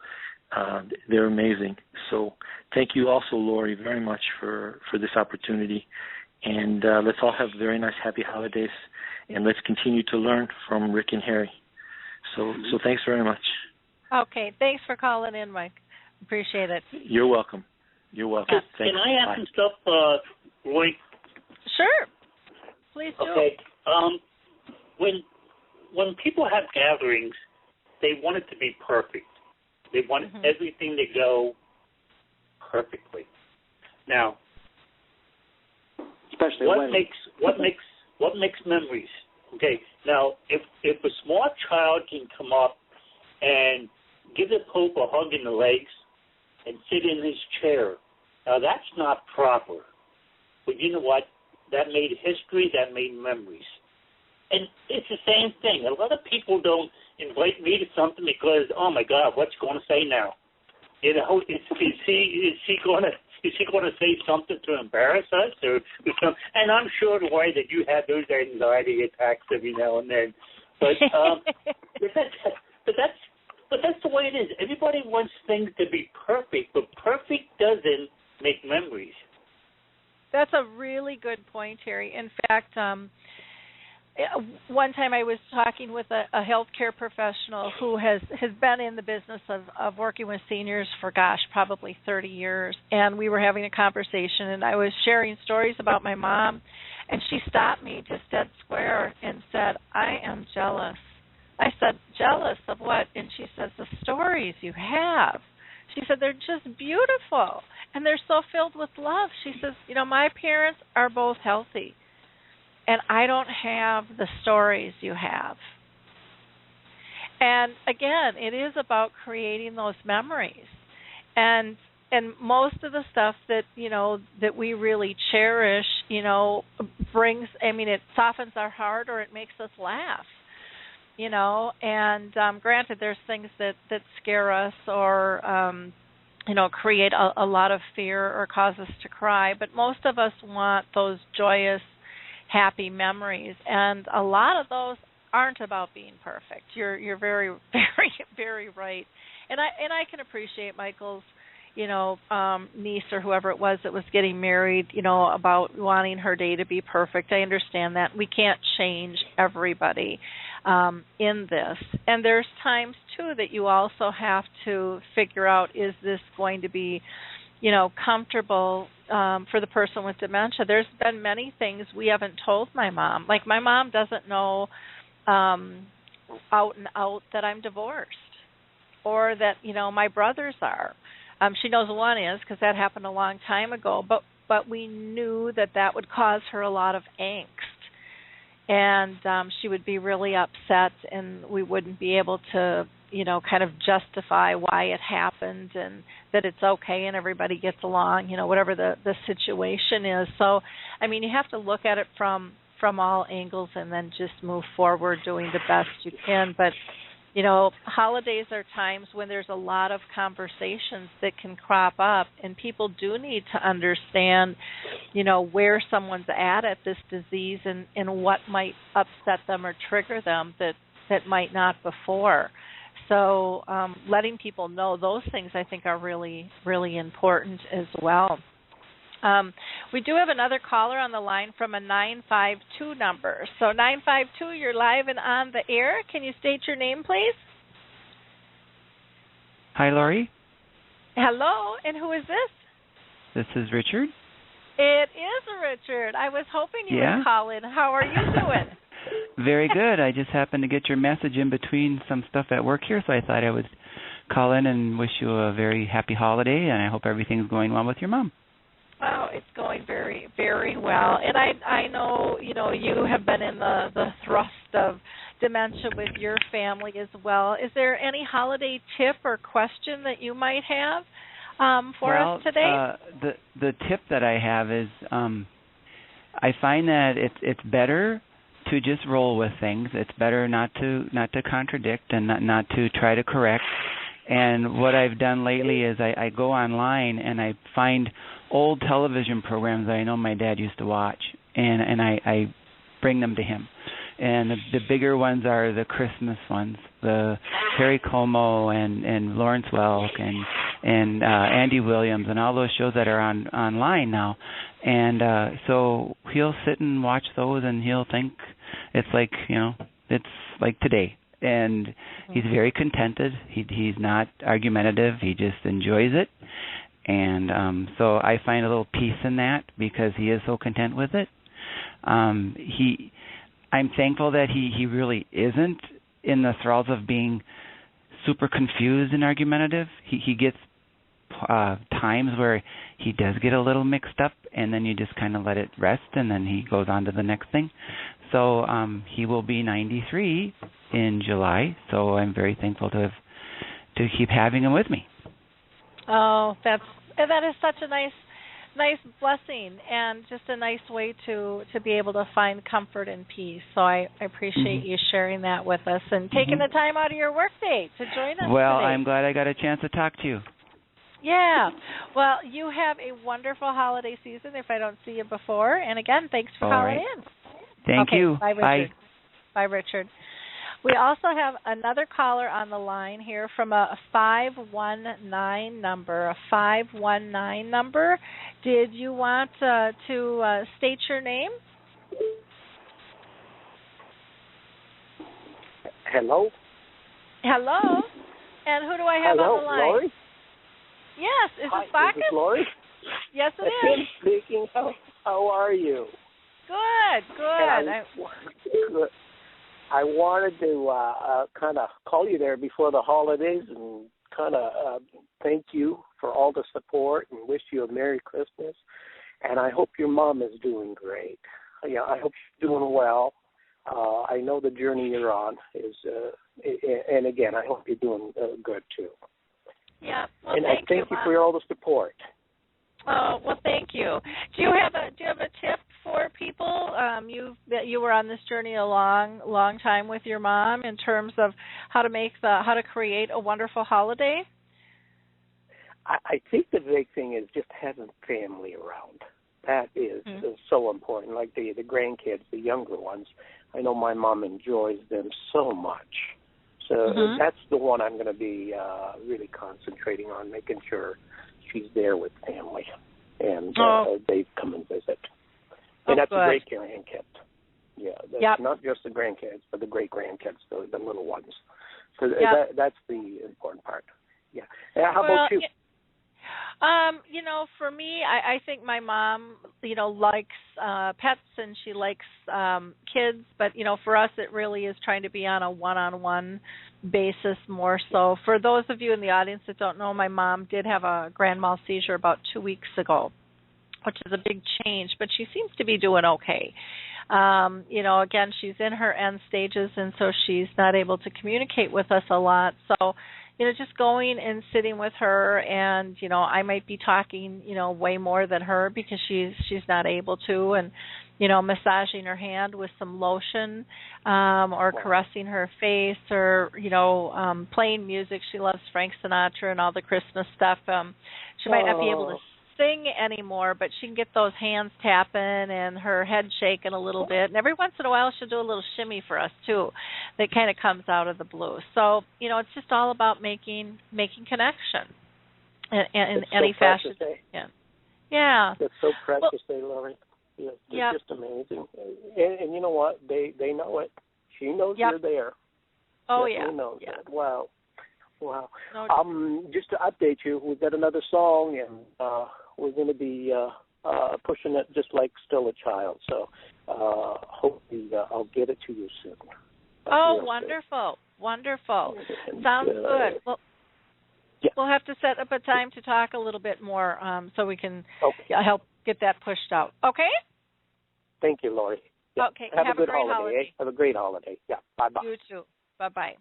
They're amazing. So thank you also, Lori, very much for this opportunity. And let's all have very nice, happy holidays. And let's continue to learn from Rick and Harry. So thanks very much. Okay. Thanks for calling in, Mike. Appreciate it. You're welcome. You're welcome. Can I ask some stuff, Roy? Sure. Please do. Okay. When people have gatherings, they want it to be perfect. They want everything to go perfectly. Now, especially what makes memories? Okay. Now, if a smart child can come up and give the Pope a hug in the legs and sit in his chair, now that's not proper. But you know what? That made history. That made memories. And it's the same thing. A lot of people don't invite me to something because, oh, my God, what's going to say now? You know, is he going to say something to embarrass us or something? And I'm sure, Lori, that you have those anxiety attacks every now and then. But that's the way it is. Everybody wants things to be perfect, but perfect doesn't make memories. That's a really good point, Terry. In fact, one time I was talking with a healthcare professional who has been in the business of working with seniors for, probably 30 years. And we were having a conversation, and I was sharing stories about my mom. And she stopped me just dead square and said, "I am jealous." I said, "Jealous of what?" And she says, "The stories you have." She said, "They're just beautiful, and they're so filled with love." She says, "My parents are both healthy, and I don't have the stories you have." And again, it is about creating those memories. And most of the stuff that, that we really cherish, brings, it softens our heart or it makes us laugh. And granted, there's things that scare us or, create a lot of fear or cause us to cry. But most of us want those joyous, happy memories. And a lot of those aren't about being perfect. You're very, very, very right. And I can appreciate Michael's, niece or whoever it was that was getting married, about wanting her day to be perfect. I understand that. We can't change everybody in this. And there's times, too, that you also have to figure out, is this going to be, comfortable for the person with dementia? There's been many things we haven't told my mom. Like, my mom doesn't know out and out that I'm divorced or that, my brothers are. She knows one is because that happened a long time ago, but we knew that would cause her a lot of angst. And she would be really upset, and we wouldn't be able to, kind of justify why it happened and that it's okay and everybody gets along, whatever the situation is. So, you have to look at it from all angles and then just move forward doing the best you can. But, holidays are times when there's a lot of conversations that can crop up, and people do need to understand, where someone's at this disease and what might upset them or trigger them that might not before. So letting people know those things, I think, are really, really important as well. We do have another caller on the line from a 952 number. So 952, you're live and on the air. Can you state your name, please? Hi, Lori. Hello, and who is this? This is Richard. It is Richard. I was hoping you would call in. How are you doing? Very good. I just happened to get your message in between some stuff at work here, so I thought I would call in and wish you a very happy holiday, and I hope everything's going well with your mom. Oh, it's going very, very well. And I know, you have been in the thrust of dementia with your family as well. Is there any holiday tip or question that you might have for us today? The tip that I have is I find that it's better to just roll with things. It's better not to contradict and not to try to correct. And what I've done lately is I go online and I find old television programs that I know my dad used to watch, and I bring them to him. And the bigger ones are the Christmas ones, the Perry Como and Lawrence Welk and Andy Williams and all those shows that are online now. And so he'll sit and watch those, and he'll think it's like, it's like today. And he's very contented. He's not argumentative. He just enjoys it. And so I find a little peace in that because he is so content with it. I'm thankful that he really isn't in the thralls of being super confused and argumentative. He gets times where he does get a little mixed up, and then you just kind of let it rest, and then he goes on to the next thing. So he will be 93 in July, so I'm very thankful to keep having him with me. Oh, that is such a nice blessing, and just a nice way to be able to find comfort and peace. So I appreciate you sharing that with us and taking the time out of your workday to join us Well, today. I'm glad I got a chance to talk to you. Yeah. Well, you have a wonderful holiday season if I don't see you before. And again, thanks for All calling right. in. Thank you. Bye, Richard. Bye, Richard. We also have another caller on the line here from a 519 number. A 519 number. Did you want to state your name? Hello? Hello. And who do I have on the line? Lori? Yes. Is Hi, this Bacchus? Is this Lori? Yes, it Tim is. speaking. How are you? Good. Good. I wanted to kind of call you there before the holidays and kind of thank you for all the support and wish you a Merry Christmas. And I hope your mom is doing great. Yeah, I hope she's doing well. I know the journey you're on is, and again, I hope you're doing good too. Yeah. Well, and I thank you for all the support. Oh, well, thank you. Do you have a tip for people? You were on this journey a long time with your mom in terms of how to create a wonderful holiday. I think the big thing is just having family around. That is so important. Like the grandkids, the younger ones. I know my mom enjoys them so much. So that's the one I'm going to be really concentrating on, making sure she's there with family. And they come and visit. And that's good. a great grandkid. Yeah, that's not just the grandkids, but the great-grandkids, the little ones. So that's the important part. Yeah. How about you? For me, I think my mom, likes pets and she likes kids, but, for us it really is trying to be on a one-on-one basis more so. For those of you in the audience that don't know, my mom did have a grand mal seizure about 2 weeks ago, which is a big change, but she seems to be doing okay. Again, she's in her end stages, and so she's not able to communicate with us a lot. So, just going and sitting with her, and I might be talking, way more than her because she's not able to, and massaging her hand with some lotion, or caressing her face, or playing music. She loves Frank Sinatra and all the Christmas stuff. She might not be able to sing anymore, but she can get those hands tapping and her head shaking a little bit. And every once in a while she'll do a little shimmy for us too that kind of comes out of the blue. So, it's just all about making connection in any fashion. Yeah. It's so precious, Lori. It's just amazing. And you know what? They know it. She knows you're there. Oh, Definitely knows it. Wow. No, just to update you, we've got another song, and we're going to be pushing it just like Still a Child. So hopefully I'll get it to you soon. Wonderful. Wonderful. Sounds good. Well, we'll have to set up a time to talk a little bit more so we can help get that pushed out. Okay? Thank you, Lori. Yeah. Okay. Have a good great holiday. Have a great holiday. Yeah. Bye-bye. You too. Bye-bye.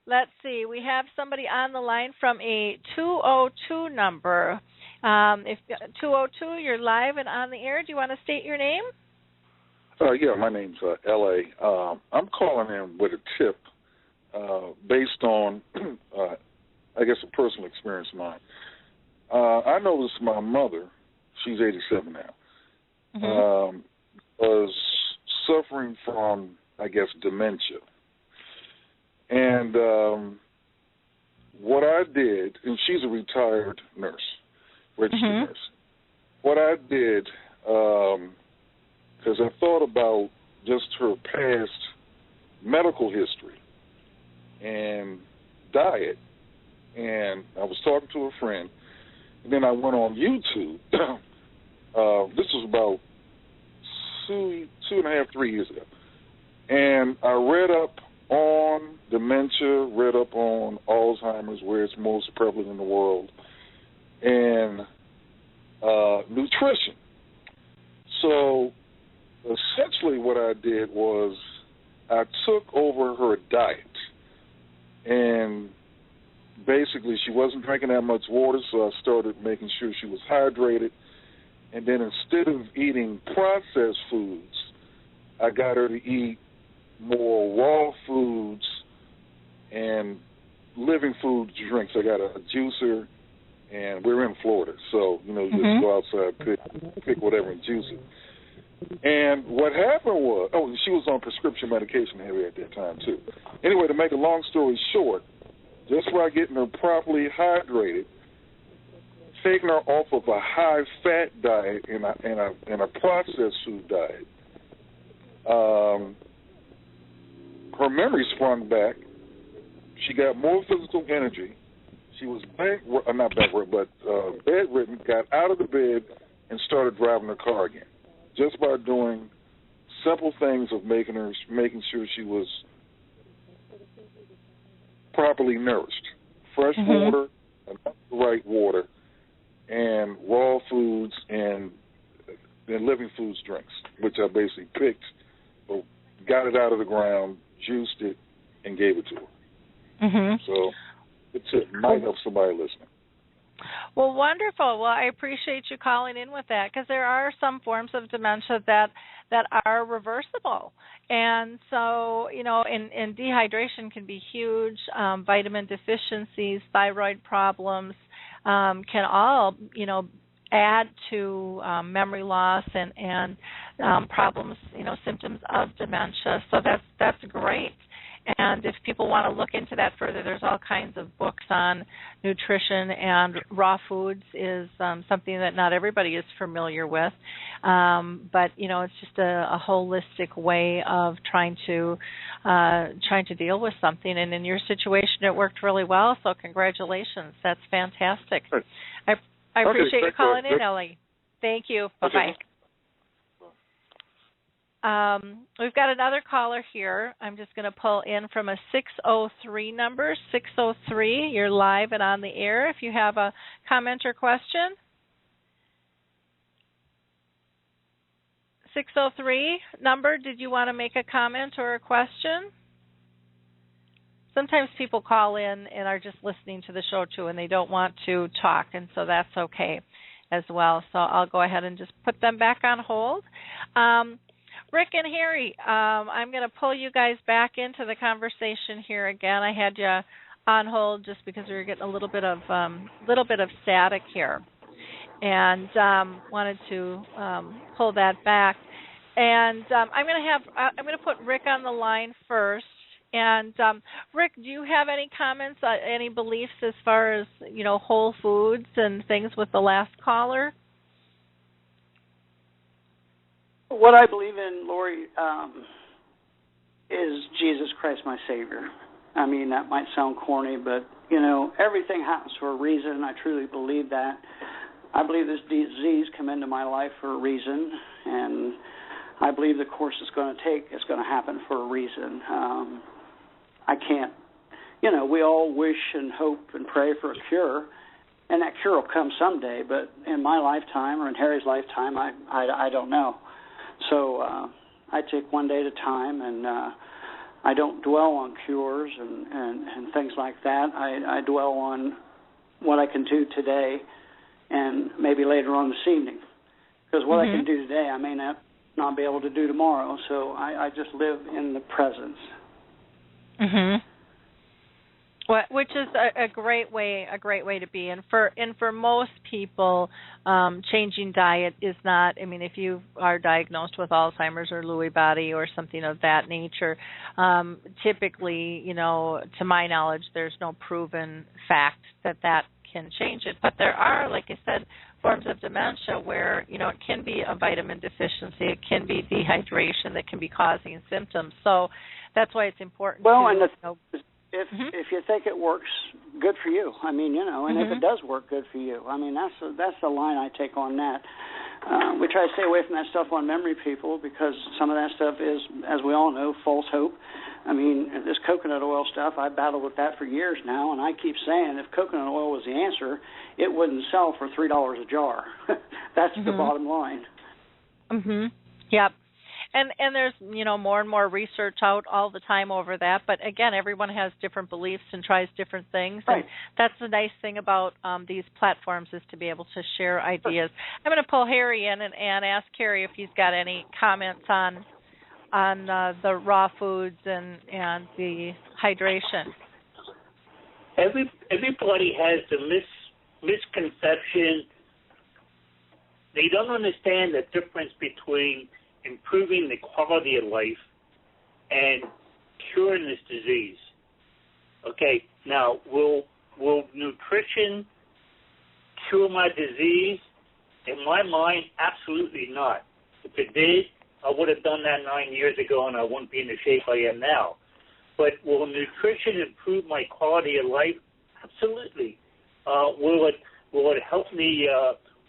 Let's see. We have somebody on the line from a 202 number. If 202, you're live and on the air. Do you want to state your name? Yeah, my name's L.A. I'm calling in with a tip based on, I guess, a personal experience of mine. I noticed my mother, she's 87 now, was suffering from, I guess, dementia. And what I did, and she's a retired nurse, registered nurse. What I did, because I thought about just her past medical history and diet, and I was talking to a friend, and then I went on YouTube. This was about 2.5-3 years ago, and I read up on dementia, read up on Alzheimer's, where it's most prevalent in the world, and nutrition. So essentially what I did was I took over her diet, and basically she wasn't drinking that much water, so I started making sure she was hydrated, and then instead of eating processed foods, I got her to eat more raw foods and living food drinks. I got a juicer and we're in Florida, so you just go outside, pick whatever and juice it. And what happened was, she was on prescription medication heavy at that time too. Anyway, to make a long story short, just by getting her properly hydrated, taking her off of a high-fat diet and a processed food diet, her memory sprung back. She got more physical energy. She was bedridden, got out of the bed, and started driving her car again, just by doing simple things of making sure she was properly nourished. Fresh water, the right water, and raw foods and living foods drinks, which I basically picked, got it out of the ground, juiced it, and gave it to her. So it might help somebody listening. Well, wonderful. Well, I appreciate you calling in with that, because there are some forms of dementia that are reversible. And so, and dehydration can be huge. Vitamin deficiencies, thyroid problems can all, add to memory loss and problems, symptoms of dementia. So that's great. And if people want to look into that further, there's all kinds of books on nutrition, and raw foods is something that not everybody is familiar with. But it's just a holistic way of trying to deal with something. And in your situation, it worked really well. So congratulations. That's fantastic. I appreciate you calling in, Ellie. Thank you. Bye-bye. We've got another caller here. I'm just going to pull in from a 603 number. 603, you're live and on the air if you have a comment or question. 603 number, did you want to make a comment or a question? Sometimes people call in and are just listening to the show too, and they don't want to talk, and so that's okay as well. So I'll go ahead and just put them back on hold. Rick and Harry, I'm going to pull you guys back into the conversation here again. I had you on hold just because we were getting a little bit of static here, and wanted to pull that back. And I'm going to put Rick on the line first. And Rick, do you have any comments, any beliefs as far as whole foods and things with the last caller? What I believe in, Lori, is Jesus Christ, my Savior. I mean, that might sound corny, but, everything happens for a reason. I truly believe that. I believe this disease came into my life for a reason, and I believe the course it's going to take is going to happen for a reason. I can't, we all wish and hope and pray for a cure, and that cure will come someday, but in my lifetime or in Harry's lifetime, I don't know. So I take one day at a time, and I don't dwell on cures and things like that. I dwell on what I can do today and maybe later on this evening. Because what I can do today, I may not be able to do tomorrow. So I just live in the presence. Which is a great way to be. And for most people, changing diet is not. I mean, if you are diagnosed with Alzheimer's or Lewy body or something of that nature, typically, to my knowledge, there's no proven fact that can change it. But there are, like I said, forms of dementia where it can be a vitamin deficiency, it can be dehydration that can be causing symptoms. So that's why it's important. If you think it works, good for you. I mean, and if it does work, good for you. I mean, that's the line I take on that. We try to stay away from that stuff on memory people because some of that stuff is, as we all know, false hope. I mean, this coconut oil stuff, I've battled with that for years now, and I keep saying if coconut oil was the answer, it wouldn't sell for $3 a jar. That's the bottom line. Yep. And there's, more and more research out all the time over that. But, again, everyone has different beliefs and tries different things. Right. And that's the nice thing about these platforms is to be able to share ideas. I'm going to pull Harry in and ask Harry if he's got any comments on the raw foods and the hydration. Everybody has the misconception. They don't understand the difference between improving the quality of life and curing this disease. Okay, now, will nutrition cure my disease? In my mind, absolutely not. If it did, I would have done that 9 years ago, and I wouldn't be in the shape I am now. But will nutrition improve my quality of life? Absolutely. Will it help me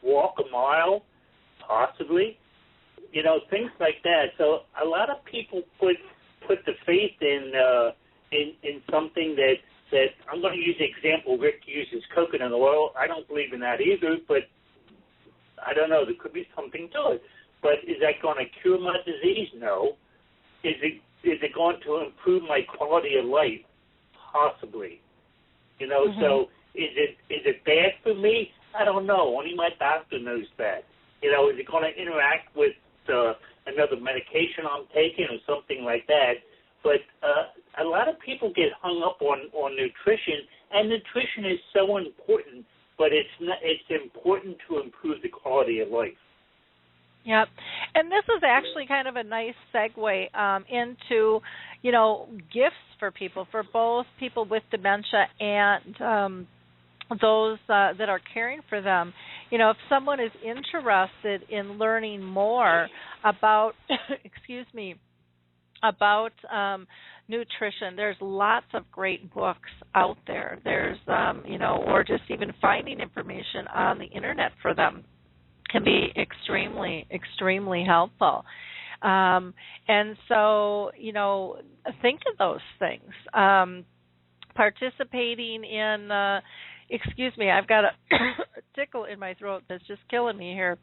walk a mile? Possibly. You know, things like that. So a lot of people put the faith in something that I'm going to use the example Rick uses, coconut oil. I don't believe in that either, but I don't know. There could be something to it. But is that going to cure my disease? No. Is it going to improve my quality of life? Possibly. You know, so is it bad for me? I don't know. Only my doctor knows that. You know, is it going to interact with another medication I'm taking or something like that? But a lot of people get hung up on nutrition, and nutrition is so important, but it's important to improve the quality of life. Yep. And this is actually kind of a nice segue into, you know, gifts for people, for both people with dementia and those that are caring for them. You know, if someone is interested in learning more about, about nutrition, there's lots of great books out there. There's, you know, or just even finding information on the internet for them can be extremely, extremely helpful. And so, you know, think of those things. Participating in, I've got a tickle in my throat that's just killing me here.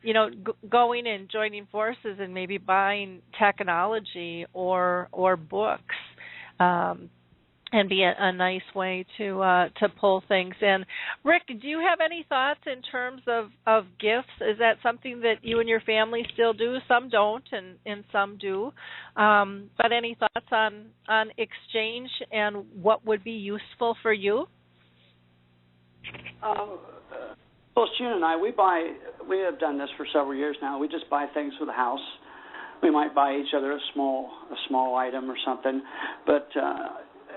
You know, going and joining forces and maybe buying technology or books, and be a nice way to pull things in. Rick, do you have any thoughts in terms of gifts? Is that something that you and your family still do? Some don't, and some do. But any thoughts on exchange and what would be useful for you? Well, June and I, we have done this for several years now. We just buy things for the house. We might buy each other a small item or something, but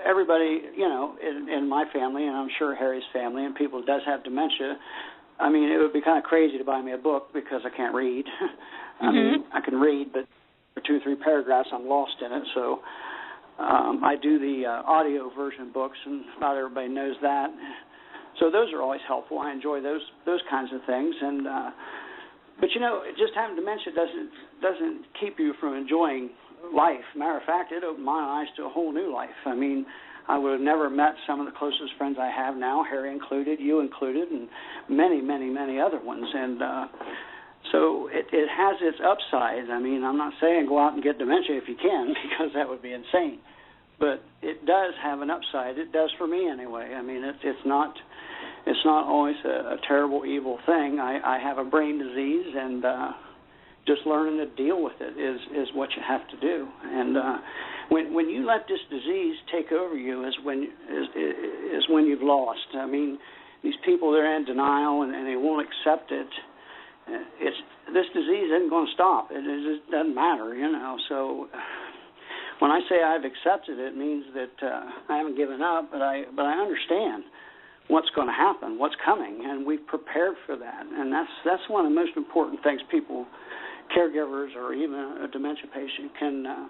everybody, you know, in my family, and I'm sure Harry's family, and people who does have dementia, I mean, it would be kind of crazy to buy me a book because I can't read. I mean, I can read, but for 2 or 3 paragraphs, I'm lost in it. So I do the audio version books, and not everybody knows that. So those are always helpful. I enjoy those kinds of things, and but you know, just having dementia doesn't keep you from enjoying life. Matter of fact, it opened my eyes to a whole new life. I mean, I would have never met some of the closest friends I have now, Harry included, you included, and many, many, many other ones. And so it has its upsides. I mean, I'm not saying go out and get dementia if you can, because that would be insane. But it does have an upside. It does for me anyway. I mean, it's not always a terrible, evil thing. I have a brain disease, and just learning to deal with it is what you have to do. And when you let this disease take over you is when you've lost. I mean, these people, they're in denial and they won't accept it. This disease isn't going to stop. It just doesn't matter, you know. So when I say I've accepted it, it means that I haven't given up, but I understand what's going to happen, what's coming, and we've prepared for that. And that's one of the most important things people, caregivers or even a dementia patient can,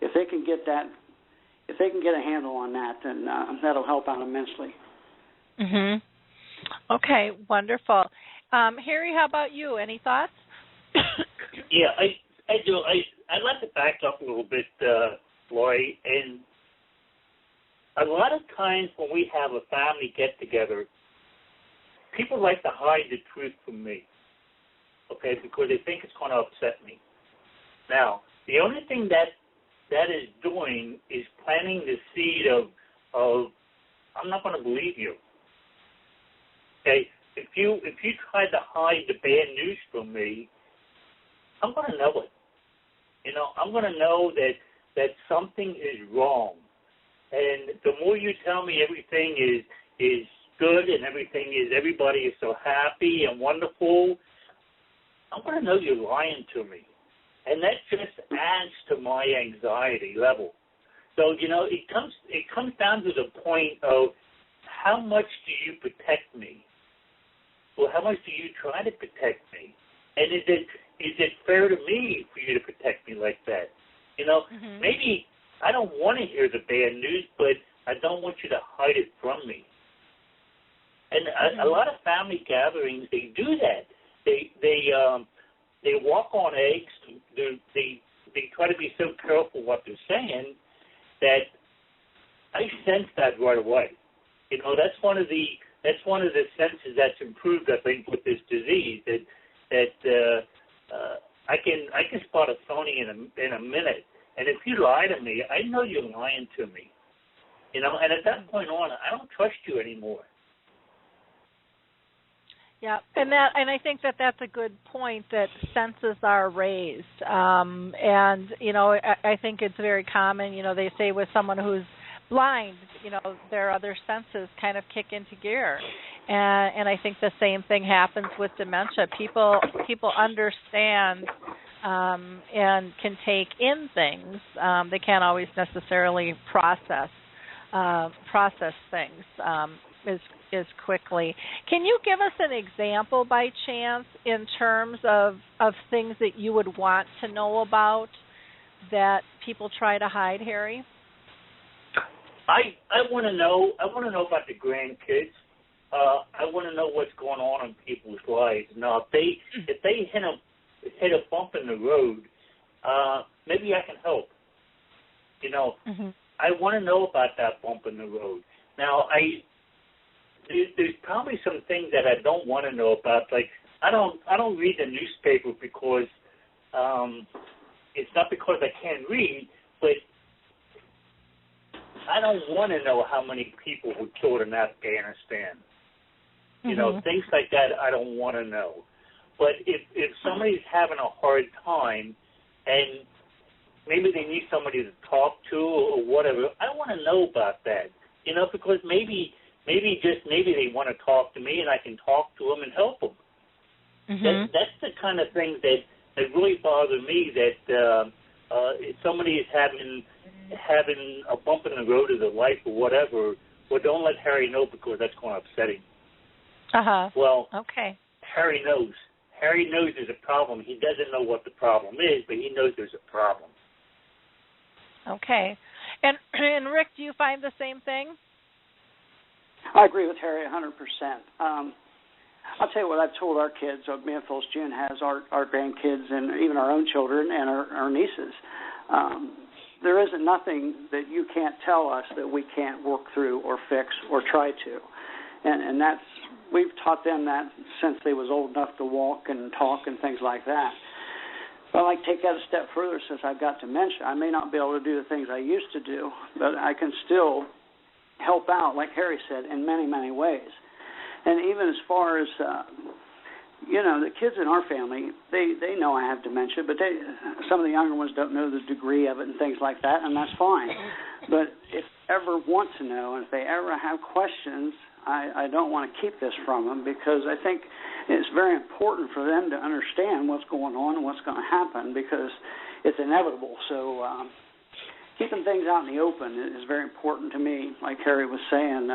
if they can get a handle on that, then that'll help out immensely. Okay, wonderful. Harry, how about you? Any thoughts? Yeah, I do. I'd like to back up a little bit, Lori, and a lot of times when we have a family get-together, people like to hide the truth from me, okay, because they think it's going to upset me. Now, the only thing that is doing is planting the seed of I'm not going to believe you. Okay, if you try to hide the bad news from me, I'm going to know it. You know, I'm going to know that something is wrong. And the more you tell me everything is good and everybody is so happy and wonderful, I want to know you're lying to me. And that just adds to my anxiety level. So, it comes down to the point of how much do you protect me? Well, how much do you try to protect me? And is it fair to me for you to protect me like that? Maybe I don't want to hear the bad news, but I don't want you to hide it from me. And a lot of family gatherings, they do that. They walk on eggs. They try to be so careful what they're saying that I sense that right away. That's one of the senses that's improved, I think, with this disease. That I can spot a phony in a minute. And if you lie to me, I know you're lying to me. And at that point on, I don't trust you anymore. Yeah, and I think that's a good point, that senses are raised. And I think it's very common. They say with someone who's blind, their other senses kind of kick into gear. And I think the same thing happens with dementia. People understand and can take in things. They can't always necessarily process things as quickly. Can you give us an example by chance in terms of things that you would want to know about that people try to hide, Harry? I want to know about the grandkids. I want to know what's going on in people's lives. Now, if they hit a bump in the road, maybe I can help. I want to know about that bump in the road. Now, there's probably some things that I don't want to know about. Like I don't read the newspaper because it's not because I can't read, but I don't want to know how many people were killed in Afghanistan. Things like that I don't want to know. But if somebody's having a hard time and maybe they need somebody to talk to or whatever, I want to know about that. Because maybe they want to talk to me and I can talk to them and help them. That's the kind of thing that really bother me, that if somebody is having a bump in the road of their life or whatever, well, don't let Harry know because that's going to upset him. Well, okay. Harry knows. Harry knows there's a problem. He doesn't know what the problem is, but he knows there's a problem. Okay. And Rick, do you find the same thing? I agree with Harry 100%. I'll tell you what I've told our kids. Me and Phyllis June has our grandkids and even our own children and our nieces. There isn't nothing that you can't tell us that we can't work through or fix or try to. And that's, we've taught them that since they was old enough to walk and talk and things like that. But I take that a step further. Since I've got dementia, I may not be able to do the things I used to do, but I can still help out, like Harry said, in many, many ways. And even as far as, the kids in our family, they know I have dementia, but some of the younger ones don't know the degree of it and things like that, and that's fine. But if they ever want to know and if they ever have questions, I don't want to keep this from them, because I think it's very important for them to understand what's going on and what's going to happen, because it's inevitable. So keeping things out in the open is very important to me. Like Harry was saying,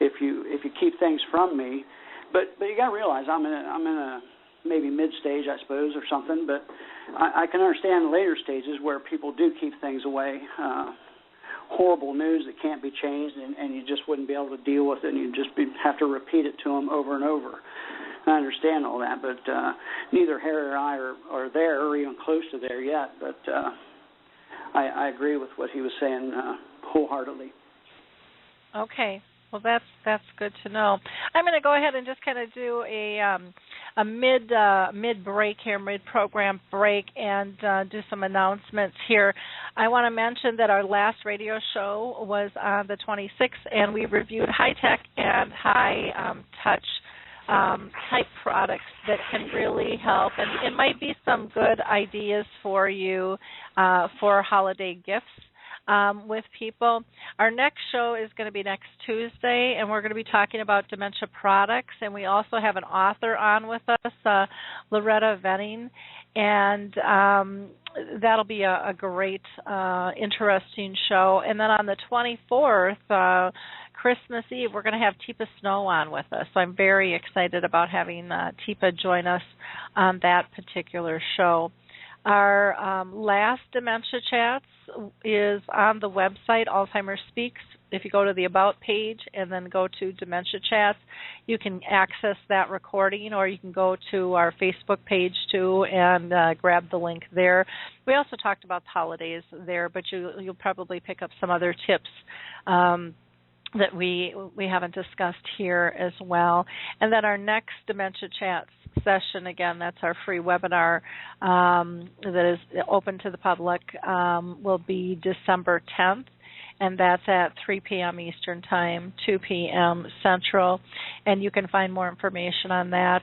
if you keep things from me, but you got to realize I'm in a maybe mid stage, I suppose, or something. But I can understand the later stages where people do keep things away. Horrible news that can't be changed, and you just wouldn't be able to deal with it, and you'd just have to repeat it to them over and over. I understand all that, but neither Harry or I are there or even close to there yet. But I agree with what he was saying wholeheartedly. Okay. Well, that's good to know. I'm going to go ahead and just kind of do a mid break here, mid program break, and do some announcements here. I want to mention that our last radio show was on the 26th, and we reviewed high tech and high touch type products that can really help, and it might be some good ideas for you for holiday gifts. with people. Our next show is going to be next Tuesday, and we're going to be talking about dementia products. And we also have an author on with us, Loretta Venning, and that'll be a great, interesting show. And then on the 24th, Christmas Eve, we're going to have Teepa Snow on with us. So I'm very excited about having Teepa join us on that particular show. Our last Dementia Chats is on the website, Alzheimer Speaks. If you go to the About page and then go to Dementia Chats, you can access that recording, or you can go to our Facebook page too and grab the link there. We also talked about the holidays there, but you'll probably pick up some other tips that we haven't discussed here as well. And then our next Dementia Chats session, again, that's our free webinar that is open to the public, will be December 10th. And that's at 3 p.m. Eastern Time, 2 p.m. Central. And you can find more information on that,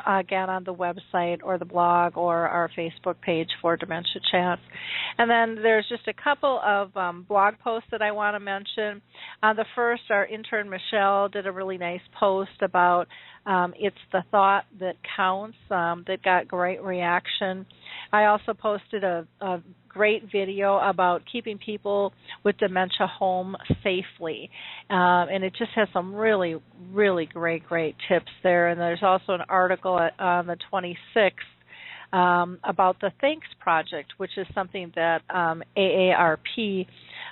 again, on the website or the blog or our Facebook page for Dementia Chats. And then there's just a couple of blog posts that I want to mention. The first, our intern Michelle did a really nice post about it's the thought that counts, that got great reaction. I also posted a great video about keeping people with dementia home safely. And it just has some really, really great tips there. And there's also an article on the 26th about the Thanks Project, which is something that AARP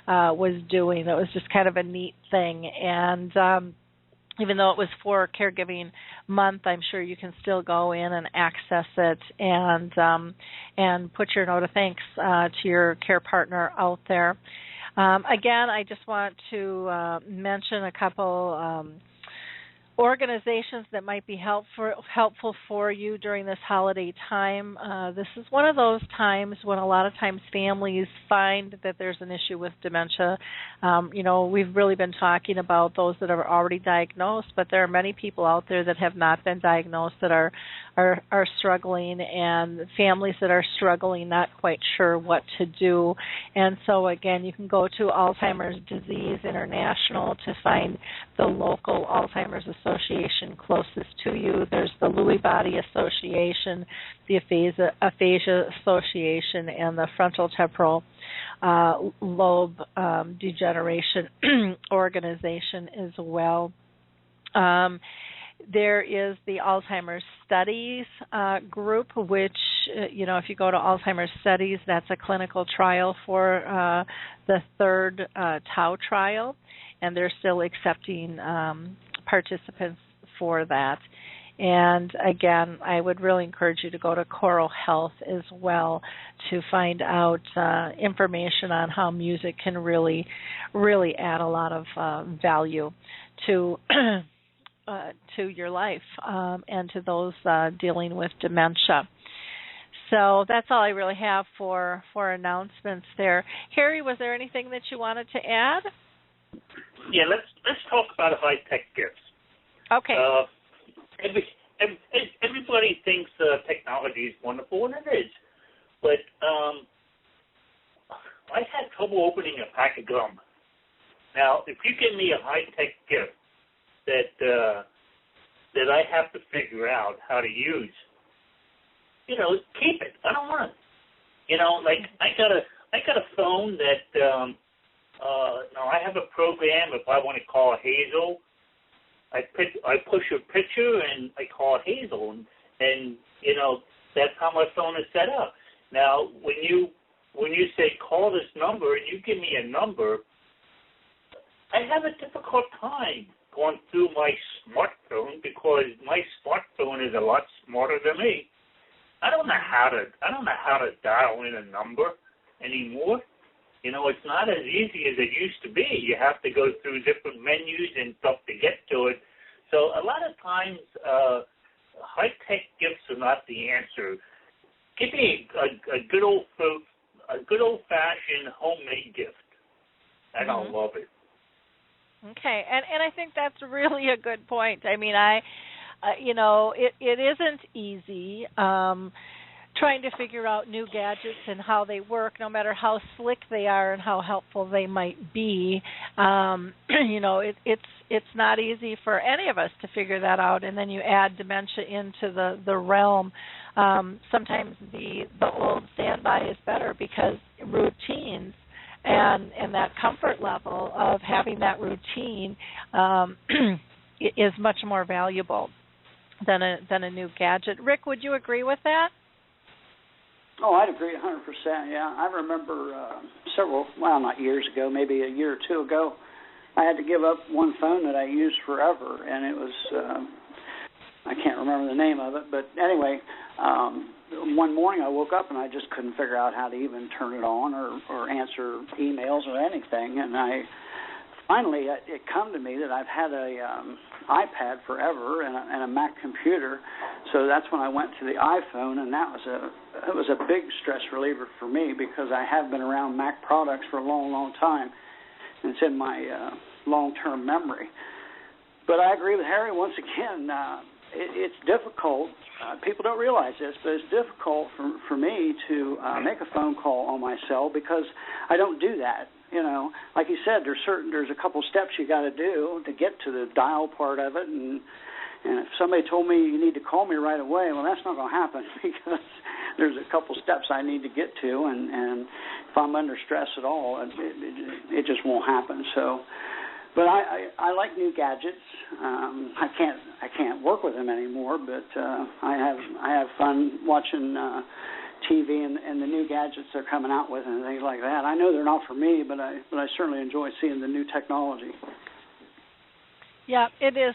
was doing. That was just kind of a neat thing. And even though it was for Caregiving Month, I'm sure you can still go in and access it and put your note of thanks to your care partner out there. Again, I just want to mention a couple organizations that might be helpful for you during this holiday time. This is one of those times when a lot of times families find that there's an issue with dementia. We've really been talking about those that are already diagnosed, but there are many people out there that have not been diagnosed that are struggling, and families that are struggling, not quite sure what to do. And so, again, you can go to Alzheimer's Disease International to find the local Alzheimer's Association closest to you. There's the Lewy Body Association, the Aphasia Association, and the Frontal Temporal Lobe Degeneration Organization as well. There is the Alzheimer's Studies group, which, if you go to Alzheimer's Studies, that's a clinical trial for the third Tau trial, and they're still accepting participants for that. And again, I would really encourage you to go to Choral Health as well to find out information on how music can really, really add a lot of value to your life and to those dealing with dementia. So that's all I really have for announcements there. Harry, was there anything that you wanted to add? Yeah, let's talk about high-tech gifts. Okay. Everybody thinks technology is wonderful, and it is. But I had trouble opening a pack of gum. Now, if you give me a high-tech gift that I have to figure out how to use, keep it. I don't want it. I got a phone that I have a program. If I want to call Hazel, I push a picture and I call Hazel, and that's how my phone is set up. Now, when you say call this number and you give me a number, I have a difficult time going through my smartphone because my smartphone is a lot smarter than me. I don't know how to dial in a number anymore. It's not as easy as it used to be. You have to go through different menus and stuff to get to it. So a lot of times, high-tech gifts are not the answer. Give me a good old-fashioned homemade gift, and I'll love it. Okay, and I think that's really a good point. I mean, it isn't easy trying to figure out new gadgets and how they work, no matter how slick they are and how helpful they might be. It's not easy for any of us to figure that out. And then you add dementia into the realm. Sometimes the old standby is better because routines and that comfort level of having that routine is much more valuable than a new gadget. Rick, would you agree with that? Oh, I'd agree 100%. Yeah, I remember not years ago, maybe a year or two ago, I had to give up one phone that I used forever, and it was I can't remember the name of it, but anyway, one morning I woke up and I just couldn't figure out how to even turn it on or answer emails or anything, and finally it come to me that I've had a iPad forever and a Mac computer, so that's when I went to the iPhone, and it was a big stress reliever for me because I have been around Mac products for a long, long time, and it's in my long-term memory. But I agree with Harry once again. It's difficult. People don't realize this, but it's difficult for me to make a phone call on my cell because I don't do that. Like you said, there's a couple steps you got to do to get to the dial part of it, and if somebody told me you need to call me right away, well, that's not going to happen because there's a couple steps I need to get to, and if I'm under stress at all, it just won't happen. So, but I like new gadgets. I can't work with them anymore, but I have fun watching TV and the new gadgets they're coming out with and things like that. I know they're not for me, but I certainly enjoy seeing the new technology. Yeah, it is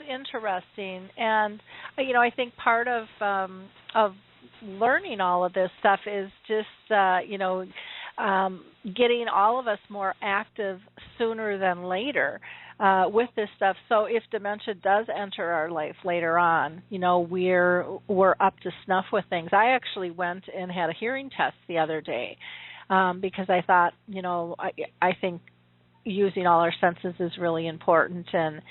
interesting, and I think part of learning all of this stuff is just getting all of us more active sooner than later with this stuff. So if dementia does enter our life later on, we're up to snuff with things. I actually went and had a hearing test the other day because I thought, I think using all our senses is really important, and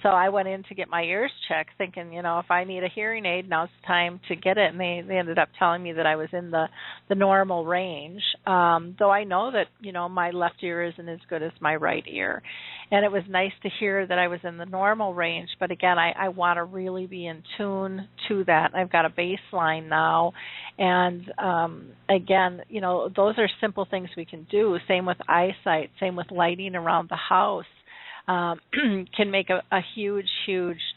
so I went in to get my ears checked thinking, if I need a hearing aid, now's the time to get it, and they ended up telling me that I was in the normal range, though I know that my left ear isn't as good as my right ear, and it was nice to hear that I was in the normal range, but again, I want to really be in tune to that. I've got a baseline now, and again, those are simple things we can do. Same with eyesight, same with lighting around the house, can make a huge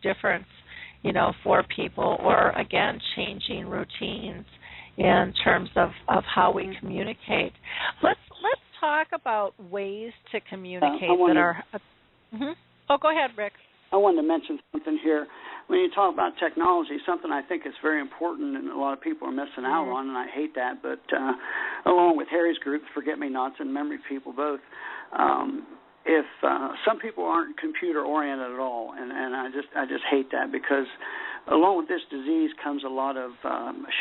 difference, for people, or again, changing routines in terms of how we communicate. Let's talk about ways to communicate that are. Oh, go ahead, Rick. I wanted to mention something here. When you talk about technology, something I think is very important and a lot of people are missing out on, and I hate that, but along with Harry's group, Forget-Me-Nots and Memory People both, if some people aren't computer-oriented at all, and I just hate that because along with this disease comes a lot of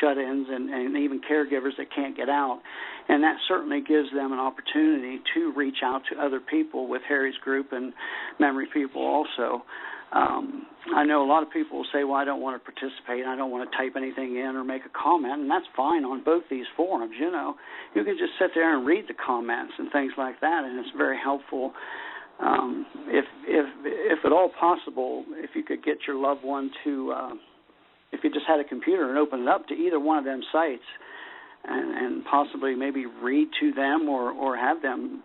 shut-ins and even caregivers that can't get out, and that certainly gives them an opportunity to reach out to other people with Harry's group and Memory People also. I know a lot of people will say, well, I don't want to participate, I don't want to type anything in or make a comment, and that's fine on both these forums, You can just sit there and read the comments and things like that, and it's very helpful. If at all possible, if you could get your loved one to, if you just had a computer and open it up to either one of them sites and possibly maybe read to them or have them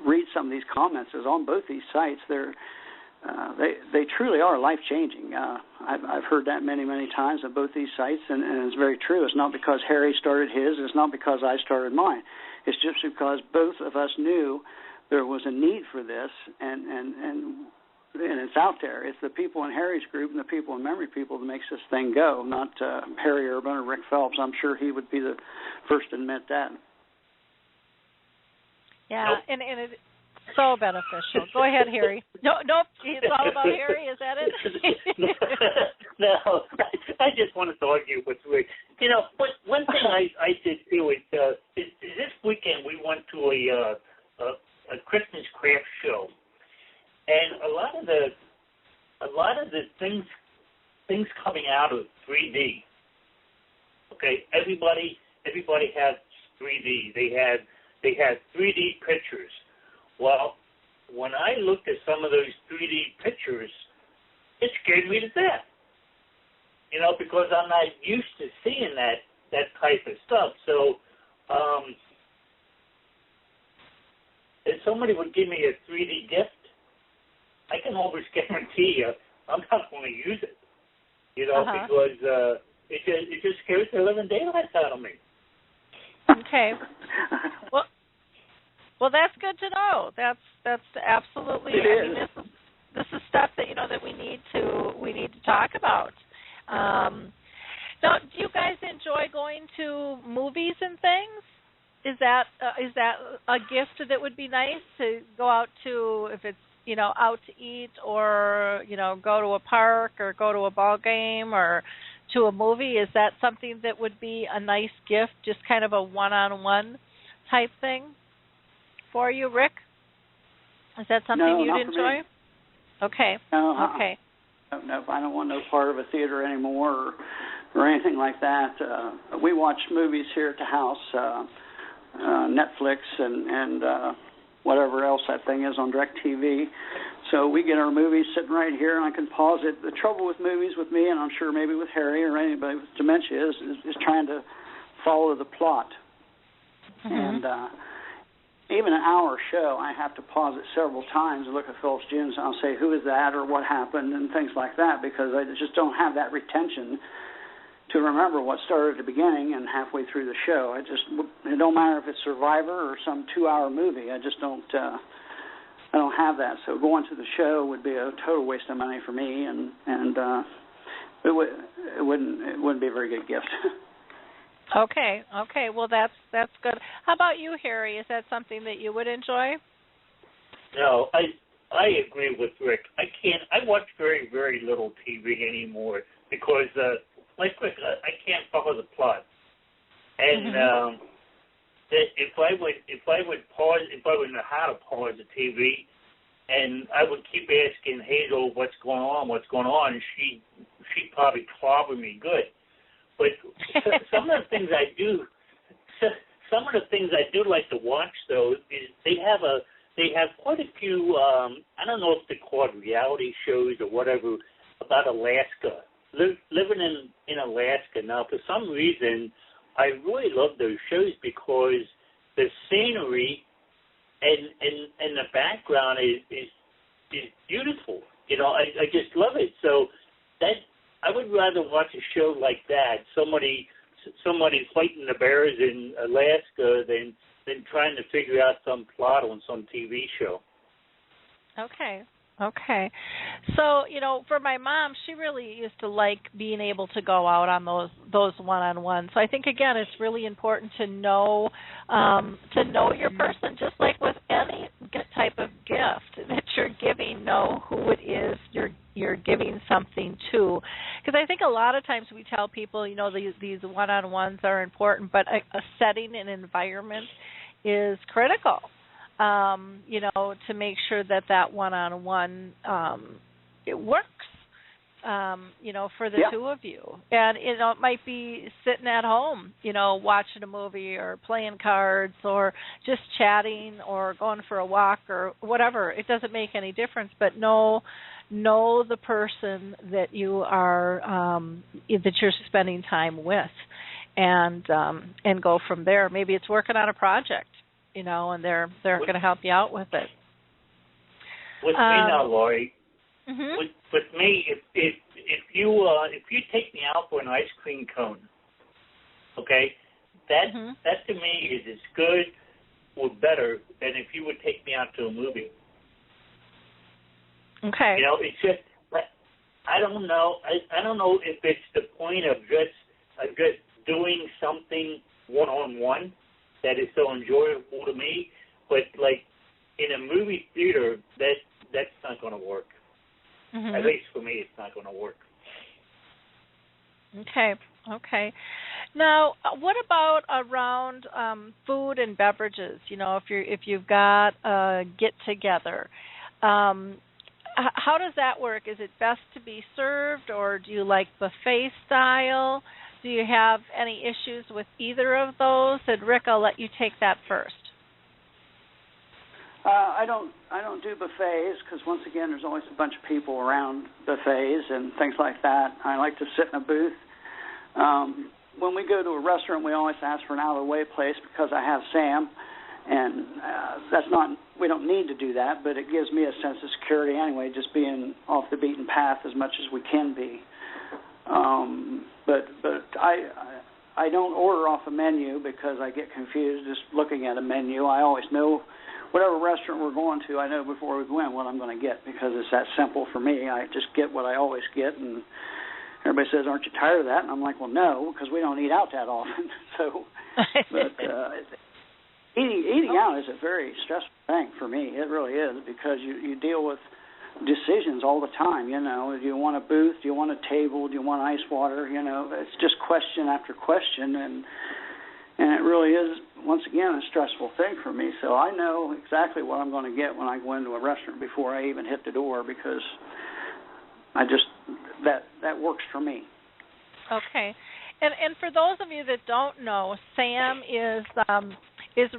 read some of these comments, as on both these sites, they truly are life-changing. I've heard that many times on both these sites, and it's very true. It's not because Harry started his. It's not because I started mine. It's just because both of us knew there was a need for this, and it's out there. It's the people in Harry's group and the people in Memory People that makes this thing go, not Harry Urban or Rick Phelps. I'm sure he would be the first to admit that. Yeah, and it's so beneficial. Go ahead, Harry. Nope, it's all about Harry. Is that it? No, I just wanted to argue with Rick. But one thing I did too is this weekend we went to a Christmas craft show, and a lot of the things coming out of 3D Okay, everybody had 3D. They had 3D pictures. Well, when I looked at some of those 3D pictures, it scared me to death. Because I'm not used to seeing that type of stuff. So, if somebody would give me a 3D gift, I can almost guarantee you I'm not going to use it. Because it just scares the living daylights out of me. Okay. Well, that's good to know. That's absolutely. This is stuff that that we need to talk about. Now, do you guys enjoy going to movies and things? Is that a gift that would be nice to go out to, if it's out to eat, or go to a park or go to a ball game or to a movie? Is that something that would be a nice gift, just kind of a one-on-one type thing for you, Rick? Is that something you'd enjoy? Okay. No, okay. No, I don't want no part of a theater anymore or anything like that. We watch movies here at the house, Netflix and whatever else that thing is on DirecTV. So we get our movies sitting right here, and I can pause it. The trouble with movies with me, and I'm sure maybe with Harry or anybody with dementia, is trying to follow the plot. Mm-hmm. And even an hour show, I have to pause it several times and look at Phillips Jones, and I'll say, who is that, or what happened, and things like that, because I just don't have that retention to remember what started at the beginning and halfway through the show. It don't matter if it's Survivor or some 2-hour movie. I just don't have that. So going to the show would be a total waste of money for me, and it wouldn't be a very good gift. Okay. Well, that's good. How about you, Harry? Is that something that you would enjoy? No, I agree with Rick. I watch very, very little TV anymore because, like Rick, I can't follow the plot. And if I would know how to pause the TV, and I would keep asking Hazel what's going on, and she'd probably clobber me good. But some of the things I do like to watch, though, is they have quite a few. I don't know if they're called reality shows or whatever about Alaska, living in Alaska. Now, for some reason, I really love those shows because the scenery and the background is beautiful. I just love it. So that. I would rather watch a show like that, somebody fighting the bears in Alaska, than trying to figure out some plot on some TV show. Okay. So, for my mom, she really used to like being able to go out on those one-on-ones. So I think, again, it's really important to know your person, just like with any type of gift that you're giving. Know who it is you're giving something to. Because I think a lot of times we tell people, these one-on-ones are important, but a setting and environment is critical. To make sure that one-on-one it works, for the two of you. And, it might be sitting at home, watching a movie or playing cards or just chatting or going for a walk or whatever. It doesn't make any difference, but know the person that you are, that you're spending time with, and go from there. Maybe it's working on a project, and they're going to help you out with it. With me now, Lori. Mm-hmm. With me, if you take me out for an ice cream cone, okay, that to me is as good or better than if you would take me out to a movie. Okay. It's just, I don't know. I don't know if it's the point of just doing something one-on-one that is so enjoyable to me, but like in a movie theater, that's not going to work. Mm-hmm. At least for me, it's not going to work. Okay. Now, what about around food and beverages? If you've got a get together, how does that work? Is it best to be served, or do you like buffet style? Do you have any issues with either of those? And Rick, I'll let you take that first. I don't do buffets because once again, there's always a bunch of people around buffets and things like that. I like to sit in a booth. When we go to a restaurant, we always ask for an out-of-the-way place because I have Sam, and we don't need to do that, but it gives me a sense of security anyway, just being off the beaten path as much as we can be. But I don't order off a menu because I get confused just looking at a menu. I always know whatever restaurant we're going to, I know before we go in what I'm going to get because it's that simple for me. I just get what I always get, and everybody says, "Aren't you tired of that?" And I'm like, "Well, no, because we don't eat out that often." So, but eating out is a very stressful thing for me. It really is because you deal with decisions all the time. You know, do you want a booth? Do you want a table? Do you want ice water? You know, it's just question after question, and it really is, once again, a stressful thing for me. So I know exactly what I'm going to get when I go into a restaurant before I even hit the door because I just that works for me. Okay, and for those of you that don't know, Sam is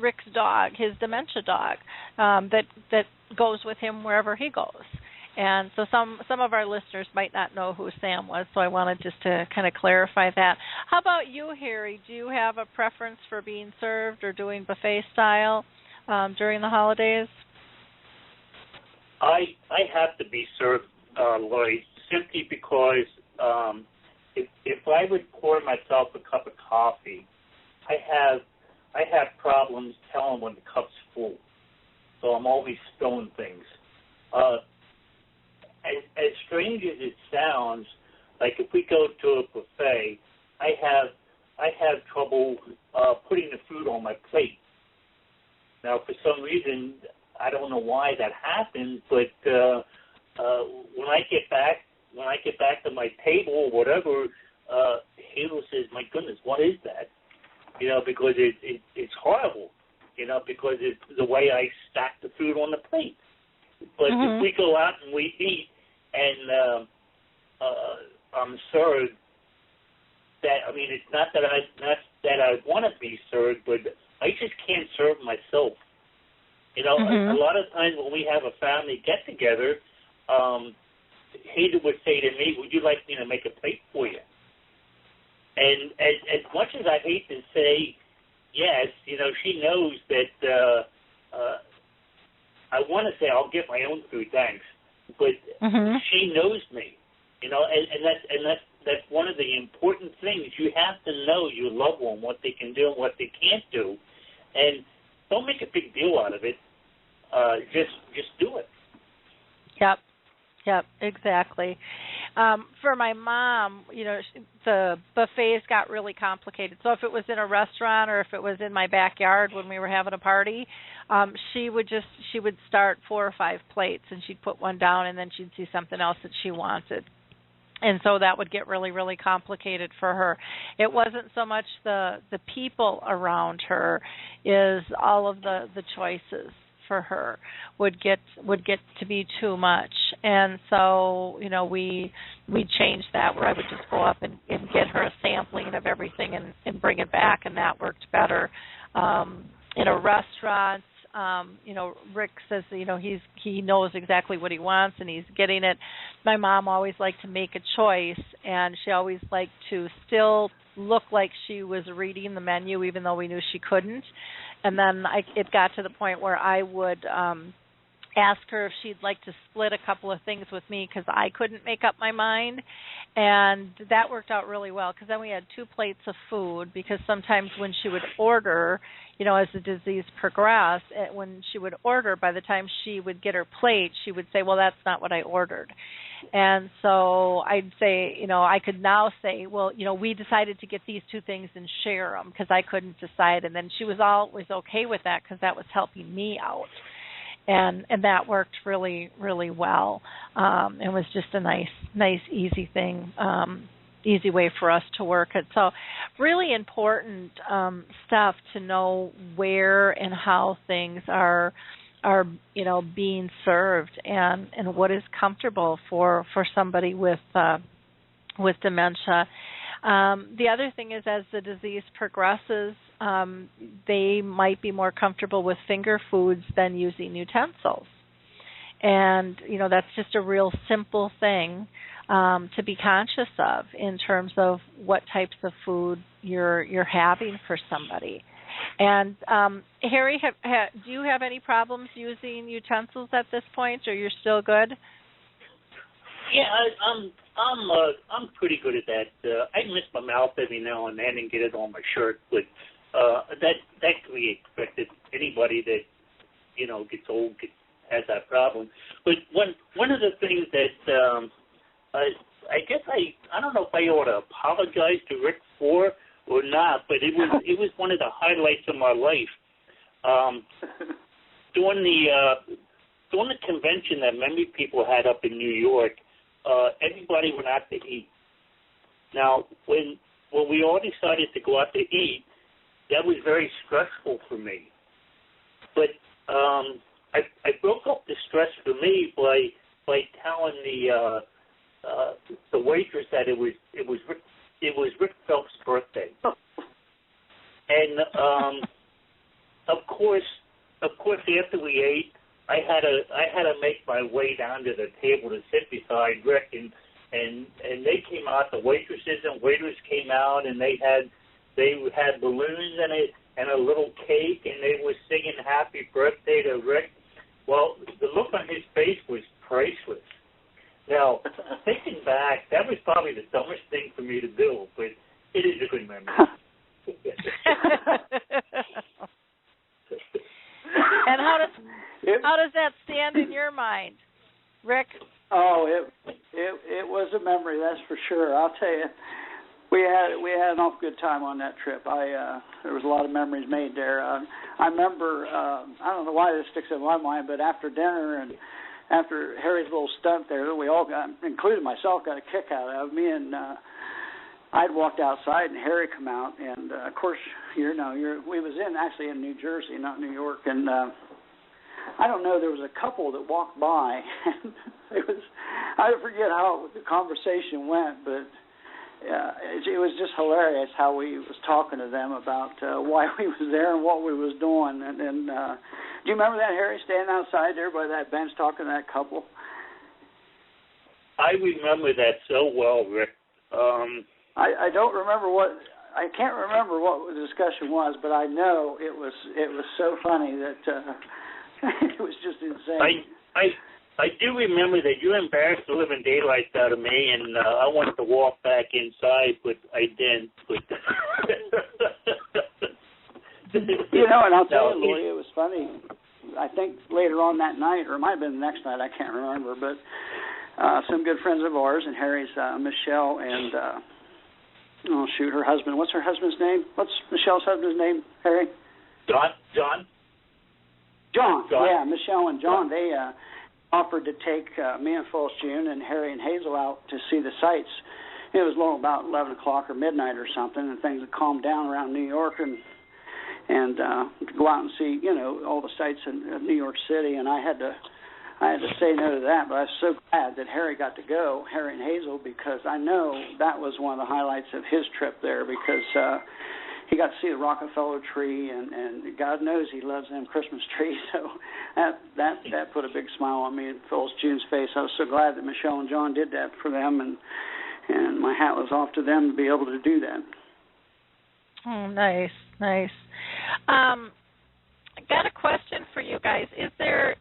Rick's dog, his dementia dog, that goes with him wherever he goes. And so some of our listeners might not know who Sam was, so I wanted just to kind of clarify that. How about you, Harry? Do you have a preference for being served or doing buffet style during the holidays? I have to be served, Lori, simply because if I would pour myself a cup of coffee, I have problems telling when the cup's full, so I'm always spilling things. As strange as it sounds, like if we go to a buffet, I have trouble putting the food on my plate. Now, for some reason, I don't know why that happens, but when I get back to my table or whatever, Halo says, "My goodness, what is that?" You know, because it's horrible. You know, because it's the way I stack the food on the plate. But if we go out and we eat and I'm served, it's not that I want to be served, but I just can't serve myself. You know, a lot of times when we have a family get together, Hader would say to me, "Would you like me to make a plate for you?" And as much as I hate to say yes, you know, she knows that I want to say I'll get my own food, thanks, but she knows me, you know, and that's one of the important things. You have to know your loved one, what they can do and what they can't do, and don't make a big deal out of it. Just do it. Yep, exactly. For my mom, you know, the buffets got really complicated. So if it was in a restaurant or if it was in my backyard when we were having a party, she would start 4 or 5 plates and she'd put one down and then she'd see something else that she wanted. And so that would get really, really complicated for her. It wasn't so much the people around her, is all of the choices for her would get to be too much. And so, you know, we changed that where I would just go up and get her a sampling of everything and bring it back, and that worked better. In a restaurant, you know, Rick says, you know, he knows exactly what he wants and he's getting it. My mom always liked to make a choice, and she always liked to still look like she was reading the menu even though we knew she couldn't. And then it got to the point where I would ask her if she'd like to split a couple of things with me because I couldn't make up my mind. And that worked out really well because then we had 2 plates of food, because sometimes when she would order, you know, as the disease progressed, when she would order, by the time she would get her plate, she would say, "Well, that's not what I ordered." And so I'd say, you know, I could now say, "Well, you know, we decided to get these 2 things and share them because I couldn't decide." And then she was always okay with that because that was helping me out. And that worked really, really well. It was just a nice, easy thing, easy way for us to work it. So really important stuff to know where and how things are you know, being served, and what is comfortable for somebody with dementia. The other thing is, as the disease progresses, they might be more comfortable with finger foods than using utensils. And, that's just a real simple thing to be conscious of in terms of what types of food you're having for somebody. And Harry, do you have any problems using utensils at this point, or you're still good? Yeah, I'm pretty good at that. I miss my mouth every now and then and get it on my shirt, but that can be expected. Anybody that gets old has that problem. But one of the things that I guess I don't know if I ought to apologize to Rick for or not, but it was one of the highlights of my life. During the convention that memory people had up in New York, everybody went out to eat. Now, when we all decided to go out to eat, that was very stressful for me. But I broke up the stress for me by telling the waitress that it was Rick Phelps' birthday, and of course after we ate, I had to make my way down to the table to sit beside Rick, and they came out. The waitresses and waiters came out, and they had balloons and a little cake, and they were singing "Happy Birthday" to Rick. Well, the look on his face was priceless. Now, thinking back, that was probably the dumbest thing for me to do, but it is a good memory. And how does that stand in your mind, Rick? Oh, it was a memory, that's for sure. I'll tell you, we had an awful good time on that trip. There was a lot of memories made there. I remember, I don't know why this sticks in my mind, but after dinner and after Harry's little stunt there that we all got, including myself, got a kick out of, me and I'd walked outside and Harry come out, and of course, we was actually in New Jersey, not New York, and I don't know, there was a couple that walked by, and I forget how the conversation went, but it was just hilarious how we was talking to them about why we was there and what we was doing, and do you remember that, Harry, standing outside there by that bench talking to that couple? I remember that so well, Rick. I don't remember I can't remember what the discussion was, but I know it was so funny that it was just insane. I do remember that you embarrassed the living daylights out of me, and I wanted to walk back inside, but I didn't. And I'll tell you, Lori, it was funny. I think later on that night, or it might have been the next night, I can't remember, but some good friends of ours, and Harry's Michelle and, her husband. What's her husband's name? What's Michelle's husband's name, Harry? John. Yeah, Michelle and John, they offered to take me and Phyllis June and Harry and Hazel out to see the sights. It was about 11 o'clock or midnight or something, and things had calmed down around New York, and go out and see, all the sights in New York City, and I had to say no to that, but I was so glad that Harry got to go, Harry and Hazel, because I know that was one of the highlights of his trip there, because he got to see the Rockefeller tree, and God knows he loves them Christmas trees, so that put a big smile on me and Phyllis June's face. I was so glad that Michelle and John did that for them, and my hat was off to them to be able to do that. Oh, nice. I got a question for you guys. Is there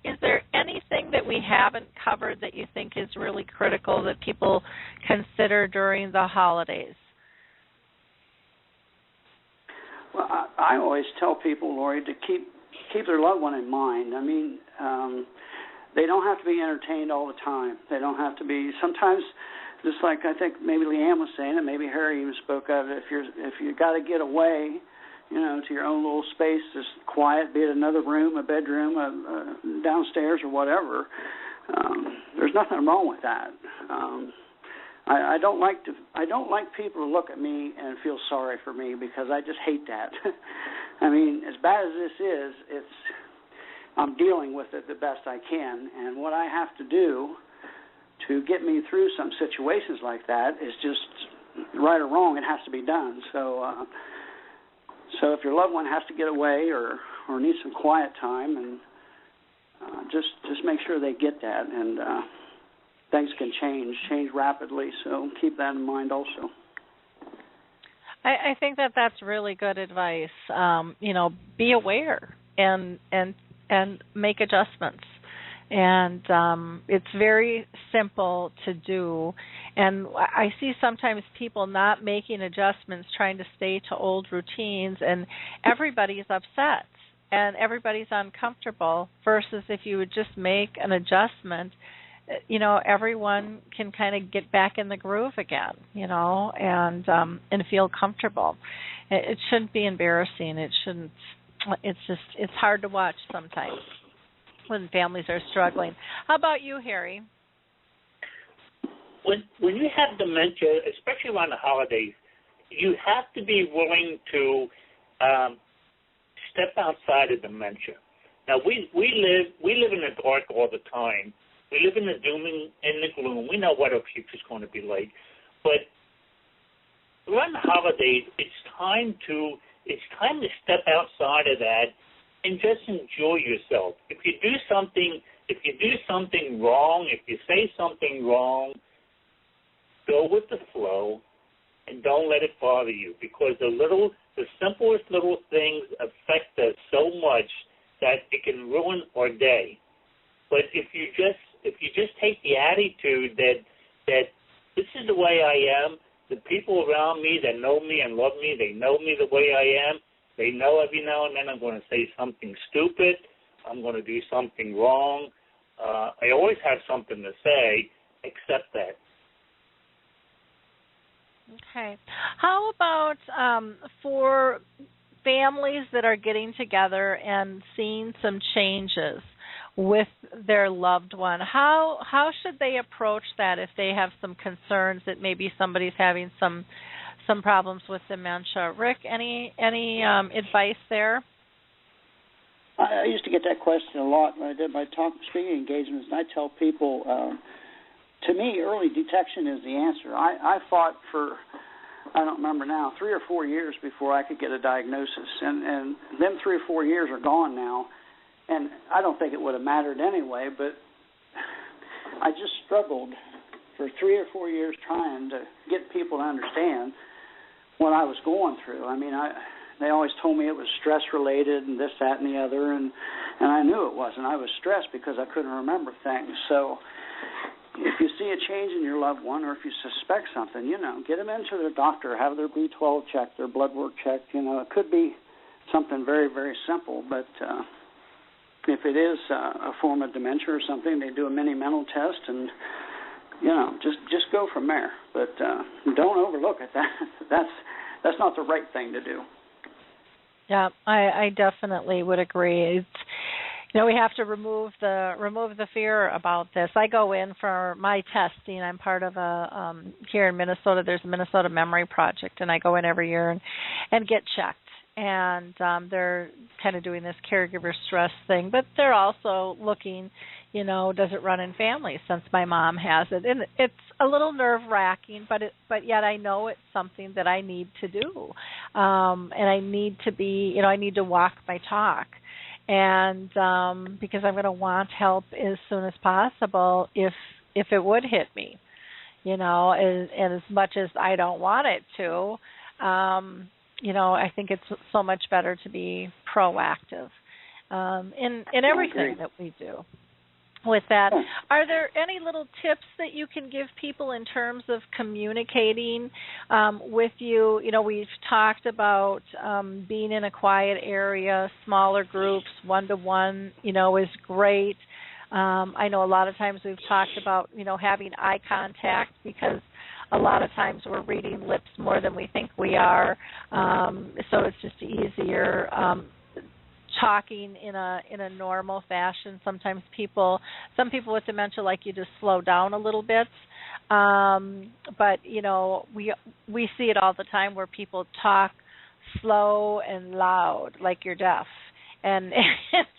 anything that we haven't covered that you think is really critical that people consider during the holidays? Well, I always tell people, Lori, to keep their loved one in mind. I mean, they don't have to be entertained all the time. They don't have to be. Sometimes, just like I think maybe Leanne was saying, and maybe Harry even spoke of it, if you got to get away, to your own little space, just quiet, be it another room, a bedroom, downstairs, or whatever. There's nothing wrong with that. I don't like people to look at me and feel sorry for me, because I just hate that. I mean, as bad as this is, I'm dealing with it the best I can, and what I have to do to get me through some situations like that is just right or wrong, it has to be done. So if your loved one has to get away or needs some quiet time, and just make sure they get that. And things can change rapidly, so keep that in mind also. I think that's really good advice. Be aware and make adjustments. And it's very simple to do. And I see sometimes people not making adjustments, trying to stay to old routines, and everybody's upset and everybody's uncomfortable, versus if you would just make an adjustment, everyone can kind of get back in the groove again, and feel comfortable. It shouldn't be embarrassing. It shouldn't. It's hard to watch sometimes when families are struggling. How about you, Harry? When you have dementia, especially around the holidays, you have to be willing to step outside of dementia. Now, we live in the dark all the time. We live in the doom and the gloom. We know what our future's going to be like. But around the holidays, it's time to step outside of that and just enjoy yourself. If you do something wrong, if you say something wrong, go with the flow and don't let it bother you, because the simplest little things affect us so much that it can ruin our day. But if you just take the attitude that this is the way I am, the people around me that know me and love me, they know me the way I am. They know every now and then I'm going to say something stupid. I'm going to do something wrong. I always have something to say. Accept that. Okay. How about for families that are getting together and seeing some changes with their loved one? How should they approach that if they have some concerns that maybe somebody's having some problems with dementia? Rick, any advice there? I used to get that question a lot when I did my speaking engagements, and I tell people, to me, early detection is the answer. I fought for, I don't remember now, 3 or 4 years before I could get a diagnosis, and them 3 or 4 years are gone now, and I don't think it would have mattered anyway, but I just struggled for 3 or 4 years trying to get people to understand what I was going through. I mean, they always told me it was stress-related and this, that, and the other, and I knew it wasn't. I was stressed because I couldn't remember things. So if you see a change in your loved one, or if you suspect something, get them into their doctor, have their B12 checked, their blood work checked. It could be something very, very simple, but if it is a form of dementia or something, they do a mini mental test, and just go from there. But don't overlook it. That's not the right thing to do. Yeah, I definitely would agree. It's, we have to remove the fear about this. I go in for my testing. I'm part of here in Minnesota. There's a Minnesota Memory Project, and I go in every year and get checked. And they're kind of doing this caregiver stress thing, but they're also looking, does it run in families, since my mom has it? And it's a little nerve-wracking, but yet I know it's something that I need to do. And I need to be, I need to walk my talk. And because I'm going to want help as soon as possible if it would hit me, and as much as I don't want it to, I think it's so much better to be proactive in everything that we do. With that, are there any little tips that you can give people in terms of communicating with you? We've talked about being in a quiet area, smaller groups, one-to-one, is great. I know a lot of times we've talked about, having eye contact, because a lot of times we're reading lips more than we think we are, so it's just easier talking in a normal fashion. Sometimes some people with dementia like you to slow down a little bit, but we see it all the time where people talk slow and loud like you're deaf, and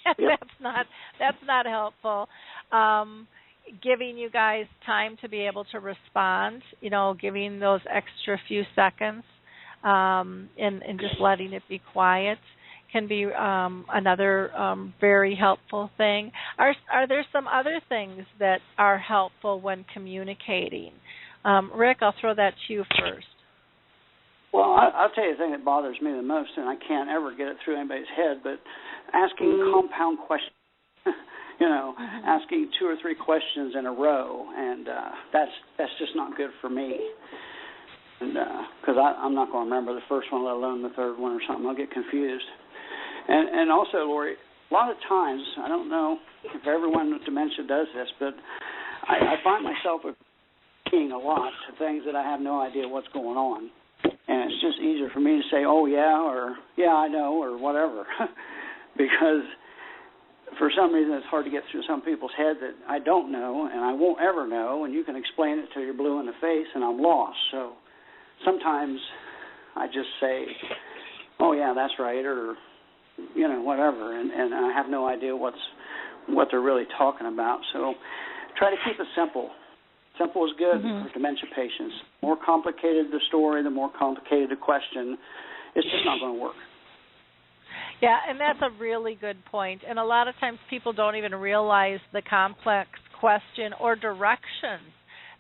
that's not helpful. giving you guys time to be able to respond, giving those extra few seconds, and just letting it be quiet can be another very helpful thing. Are there some other things that are helpful when communicating? Rick, I'll throw that to you first. Well, I'll tell you the thing that bothers me the most, and I can't ever get it through anybody's head, but asking compound questions. Asking 2 or 3 questions in a row, and that's just not good for me. And because I'm not going to remember the first one, let alone the third one or something. I'll get confused. And also, Lori, a lot of times, I don't know if everyone with dementia does this, but I find myself agreeing a lot to things that I have no idea what's going on. And it's just easier for me to say, oh, yeah, or yeah, I know, or whatever. Because for some reason it's hard to get through some people's head that I don't know and I won't ever know, and you can explain it till you're blue in the face and I'm lost. So sometimes I just say, oh, yeah, that's right, or, whatever, and I have no idea what they're really talking about. So try to keep it simple. Simple is good for dementia patients. The more complicated the story, the more complicated the question. It's just not going to work. Yeah, and that's a really good point. And a lot of times people don't even realize the complex question or directions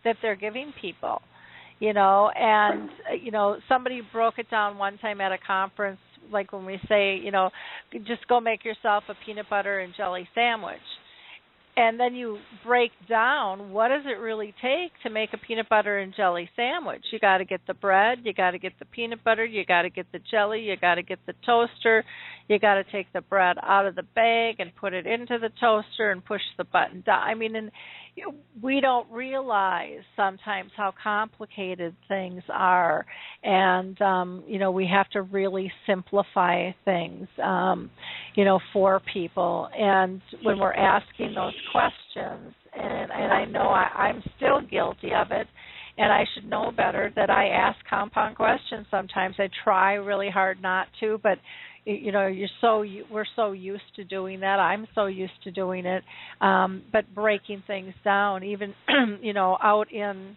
that they're giving people, And, somebody broke it down one time at a conference, like when we say, just go make yourself a peanut butter and jelly sandwich. And then you break down what does it really take to make a peanut butter and jelly sandwich. You got to get the bread, you got to get the peanut butter, you got to get the jelly, you got to get the toaster, you got to take the bread out of the bag and put it into the toaster and push the button down. I mean, and we don't realize sometimes how complicated things are, and we have to really simplify things, for people. And when we're asking those questions, and I know I'm still guilty of it, and I should know better that I ask compound questions sometimes. I try really hard not to, but we're so used to doing that. I'm so used to doing it. But breaking things down, even out in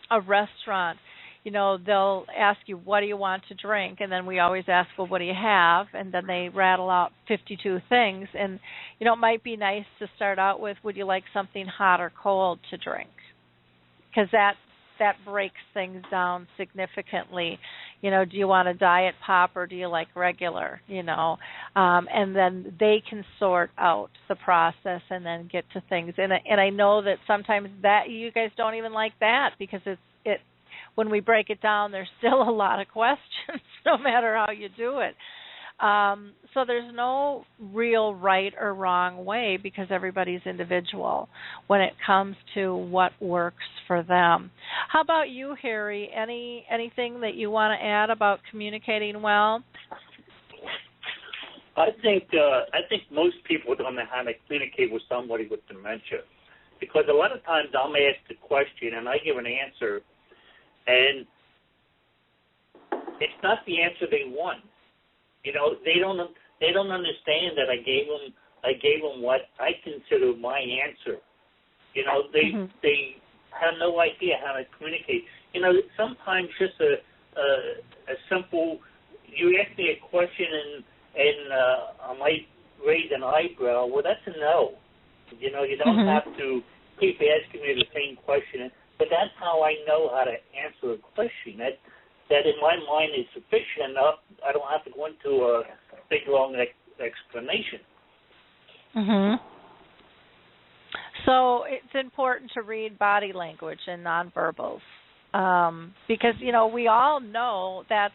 a restaurant, they'll ask you, what do you want to drink? And then we always ask, well, what do you have? And then they rattle out 52 things. And, it might be nice to start out with, would you like something hot or cold to drink? Because that breaks things down significantly. Do you want a diet pop or do you like regular? And then they can sort out the process and then get to things. And I know that sometimes that you guys don't even like that, because it when we break it down, there's still a lot of questions, no matter how you do it. So there's no real right or wrong way, because everybody's individual when it comes to what works for them. How about you, Harry? Anything that you want to add about communicating well? I think most people don't know how to communicate with somebody with dementia, because a lot of times I'm asked a question and I give an answer, and it's not the answer they want. They don't understand that I gave them what I consider my answer. They have no idea how to communicate. Sometimes just a simple, you ask me a question and I might raise an eyebrow. Well, that's a no. You don't have to keep asking me the same question. But that's how I know how to answer a question. That in my mind is sufficient enough. I don't have to go into a big, long explanation. So it's important to read body language and nonverbals, because, we all know that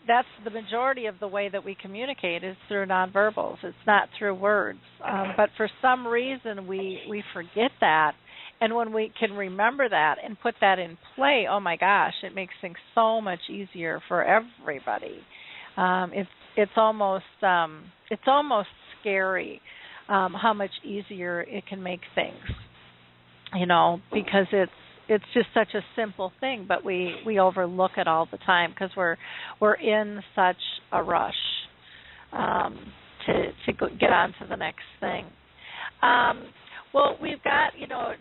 that's the majority of the way that we communicate is through nonverbals. It's not through words. But for some reason, we forget that. And when we can remember that and put that in play, oh my gosh, it makes things so much easier for everybody. It's almost scary how much easier it can make things, because it's just such a simple thing, but we overlook it all the time because we're in such a rush to get on to the next thing. Well, we've got,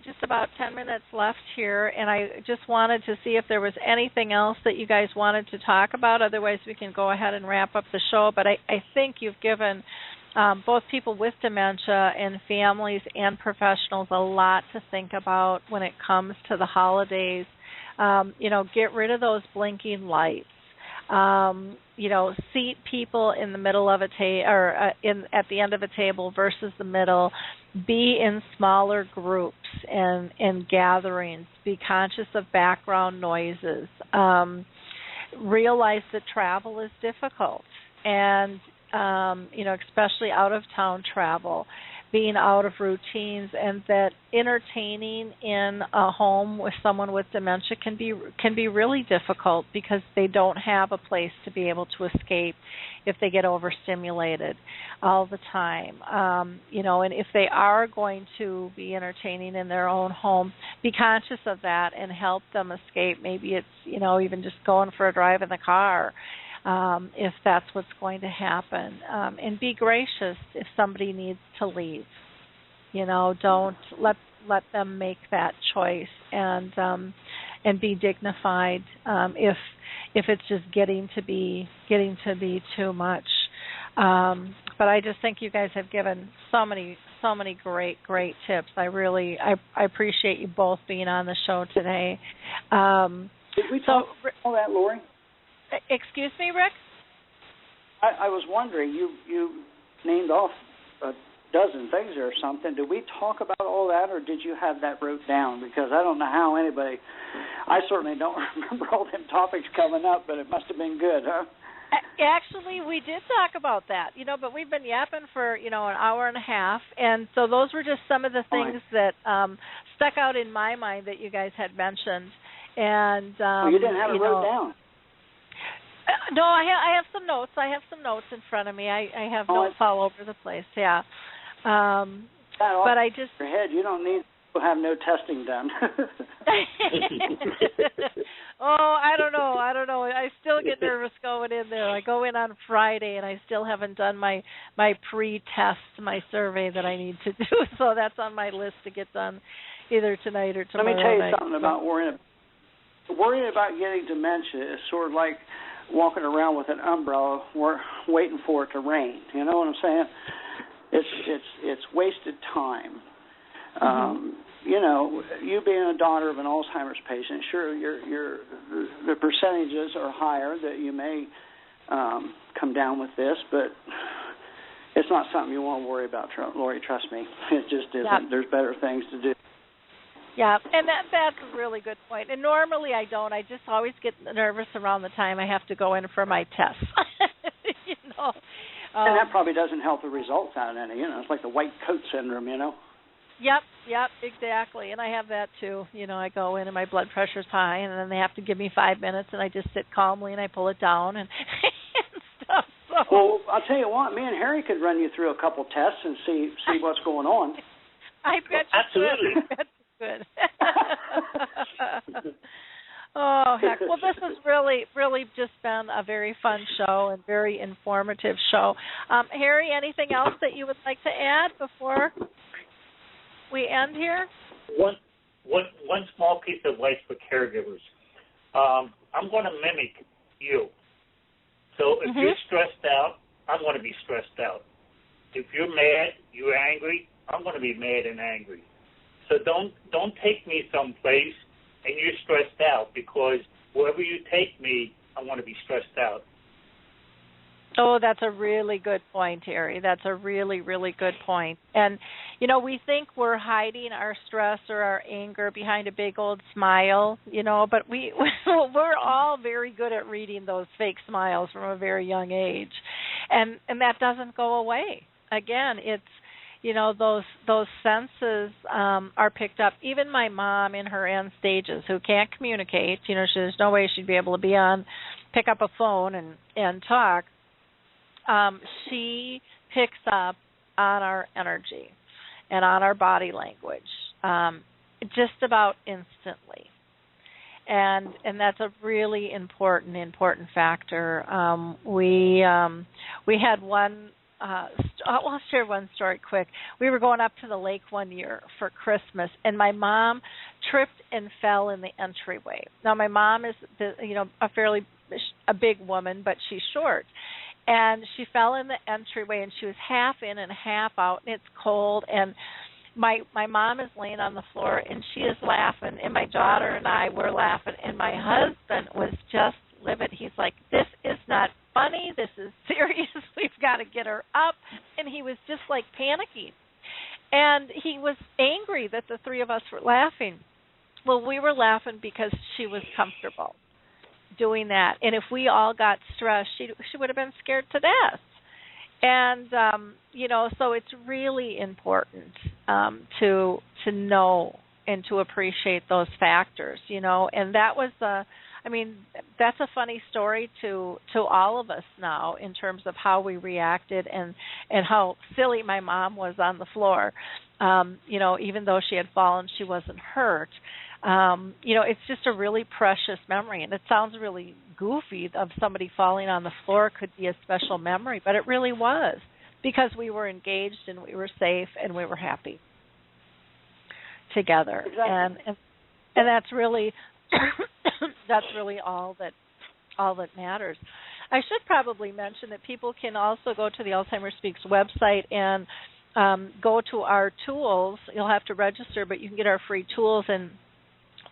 just about 10 minutes left here, and I just wanted to see if there was anything else that you guys wanted to talk about. Otherwise, we can go ahead and wrap up the show. But I think you've given both people with dementia and families and professionals a lot to think about when it comes to the holidays. Get rid of those blinking lights. Seat people in the middle of a at the end of a table versus the middle. Be in smaller groups and gatherings. Be conscious of background noises. Realize that travel is difficult, and especially out of town travel, being out of routines, and that entertaining in a home with someone with dementia can be really difficult because they don't have a place to be able to escape if they get overstimulated all the time. And if they are going to be entertaining in their own home, be conscious of that and help them escape. Maybe it's, even just going for a drive in the car. If that's what's going to happen. And be gracious if somebody needs to leave. Don't let them make that choice, and be dignified if it's just getting to be too much. But I just think you guys have given so many great tips. I appreciate you both being on the show today. Did we talk all that, Lori? Excuse me, Rick? I was wondering, you named off a dozen things or something. Did we talk about all that, or did you have that wrote down? Because I don't know how anybody, I certainly don't remember all them topics coming up, but it must have been good, huh? Actually, we did talk about that, but we've been yapping for, an hour and a half, and so those were just some of the things that stuck out in my mind that you guys had mentioned. And you didn't have it wrote down. No, I have some notes. I have some notes in front of me. I have notes all over the place. Yeah. But I just your head. You don't need to have no testing done. I don't know. I still get nervous going in there. I go in on Friday, and I still haven't done my pre-test, my survey that I need to do. So that's on my list to get done either tonight or tomorrow. Let me tell you something about worrying about getting dementia is sort of like walking around with an umbrella waiting for it to rain. You know what I'm saying? It's wasted time. You being a daughter of an Alzheimer's patient, sure, the percentages are higher that you may come down with this, but it's not something you want to worry about, Lori. Trust me, it just isn't. Yep. There's better things to do. Yeah, and that's a really good point. And normally I don't. I just always get nervous around the time I have to go in for my tests. And that probably doesn't help the results out any. It's like the white coat syndrome, Yep, exactly. And I have that too. I go in and my blood pressure's high, and then they have to give me 5 minutes, and I just sit calmly and I pull it down and stuff. So. Well, I'll tell you what, me and Harry could run you through a couple tests and see what's going on. I bet you absolutely. Could. Good. Oh, heck. Well, this has really just been a very fun show and very informative show. Harry, anything else that you would like to add before we end here? One small piece of advice for caregivers. I'm going to mimic you. So if you're stressed out, I'm going to be stressed out. If you're mad, you're angry, I'm going to be mad and angry. So don't take me someplace and you're stressed out, because wherever you take me, I want to be stressed out. Oh, that's a really good point, Harry. That's a really, really good point. And, we think we're hiding our stress or our anger behind a big old smile, but we're all very good at reading those fake smiles from a very young age. And that doesn't go away. Again, it's, those senses are picked up. Even my mom in her end stages, who can't communicate, there's no way she'd be able to pick up a phone and talk. She picks up on our energy and on our body language just about instantly. And that's a really important factor. We had one I'll share one story quick. We were going up to the lake one year for Christmas, and my mom tripped and fell in the entryway. Now, my mom is, a big woman, but she's short. And she fell in the entryway, and she was half in and half out, and it's cold. And my mom is laying on the floor, and she is laughing, and my daughter and I were laughing, and my husband was just livid. He's like, this is not funny. This is serious. We've got to get her up. And he was just like panicking. And he was angry that the three of us were laughing. Well, we were laughing because she was comfortable doing that. And if we all got stressed, she would have been scared to death. And, so it's really important to know and to appreciate those factors, and that was that's a funny story to all of us now in terms of how we reacted and how silly my mom was on the floor. Even though she had fallen, she wasn't hurt. It's just a really precious memory, and it sounds really goofy of somebody falling on the floor could be a special memory, but it really was because we were engaged and we were safe and we were happy together. Exactly. And that's really all that matters. I should probably mention that people can also go to the Alzheimer Speaks website and go to our tools. You'll have to register, but you can get our free tools. And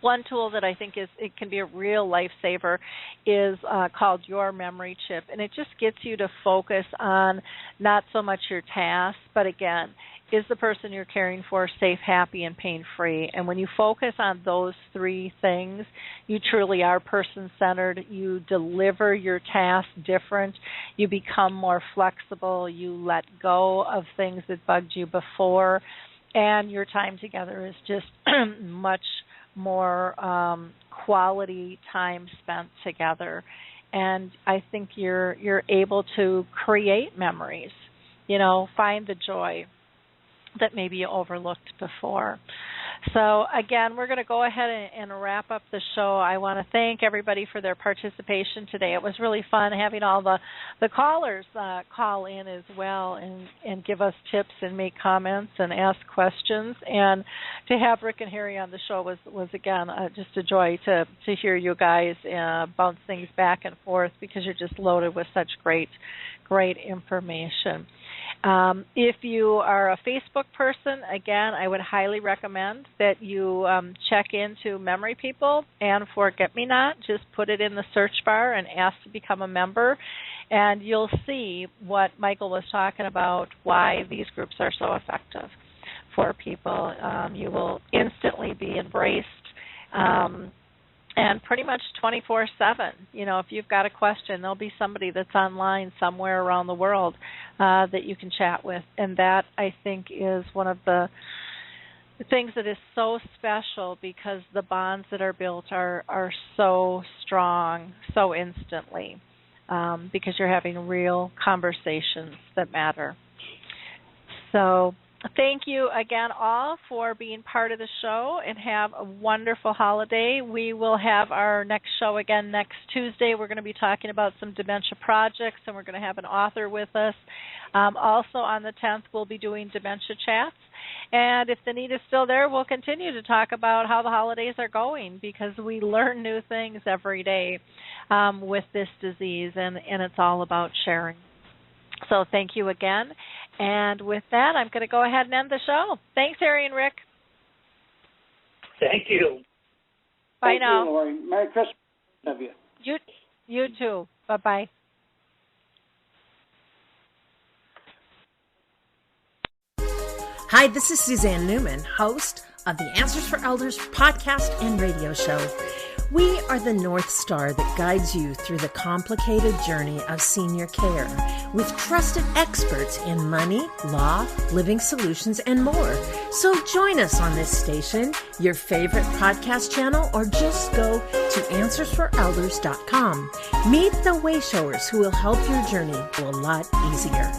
one tool that I think it can be a real lifesaver is called Your Memory Chip, and it just gets you to focus on not so much your tasks, but again, is the person you're caring for safe, happy, and pain-free? And when you focus on those three things, you truly are person-centered. You deliver your task different. You become more flexible. You let go of things that bugged you before. And your time together is just much more quality time spent together. And I think you're able to create memories, find the joy that maybe you overlooked before. So, again, we're going to go ahead and wrap up the show. I want to thank everybody for their participation today. It was really fun having all the callers call in as well and give us tips and make comments and ask questions. And to have Rick and Harry on the show was again, just a joy to hear you guys bounce things back and forth because you're just loaded with such great information. If you are a Facebook person, again, I would highly recommend that you check into Memory People and Forget Me Not. Just put it in the search bar and ask to become a member, and you'll see what Michael was talking about, why these groups are so effective for people. You will instantly be embraced. And pretty much 24/7, if you've got a question, there'll be somebody that's online somewhere around the world that you can chat with. And that, I think, is one of the things that is so special because the bonds that are built are so strong, so instantly, because you're having real conversations that matter. So thank you again all for being part of the show, and have a wonderful holiday. We will have our next show again next Tuesday. We're going to be talking about some dementia projects, and we're going to have an author with us. Also on the 10th, we'll be doing dementia chats. And if the need is still there, we'll continue to talk about how the holidays are going, because we learn new things every day with this disease, and it's all about sharing. So thank you again. And with that, I'm going to go ahead and end the show. Thanks, Harry and Rick. Thank you. Bye Thank now. you, Lori. Merry Christmas of you. You too. Bye-bye. Hi, this is Suzanne Newman, host of the Answers for Elders podcast and radio show. We are the North Star that guides you through the complicated journey of senior care with trusted experts in money, law, living solutions, and more. So join us on this station, your favorite podcast channel, or just go to AnswersForElders.com. Meet the Wayshowers who will help your journey go a lot easier.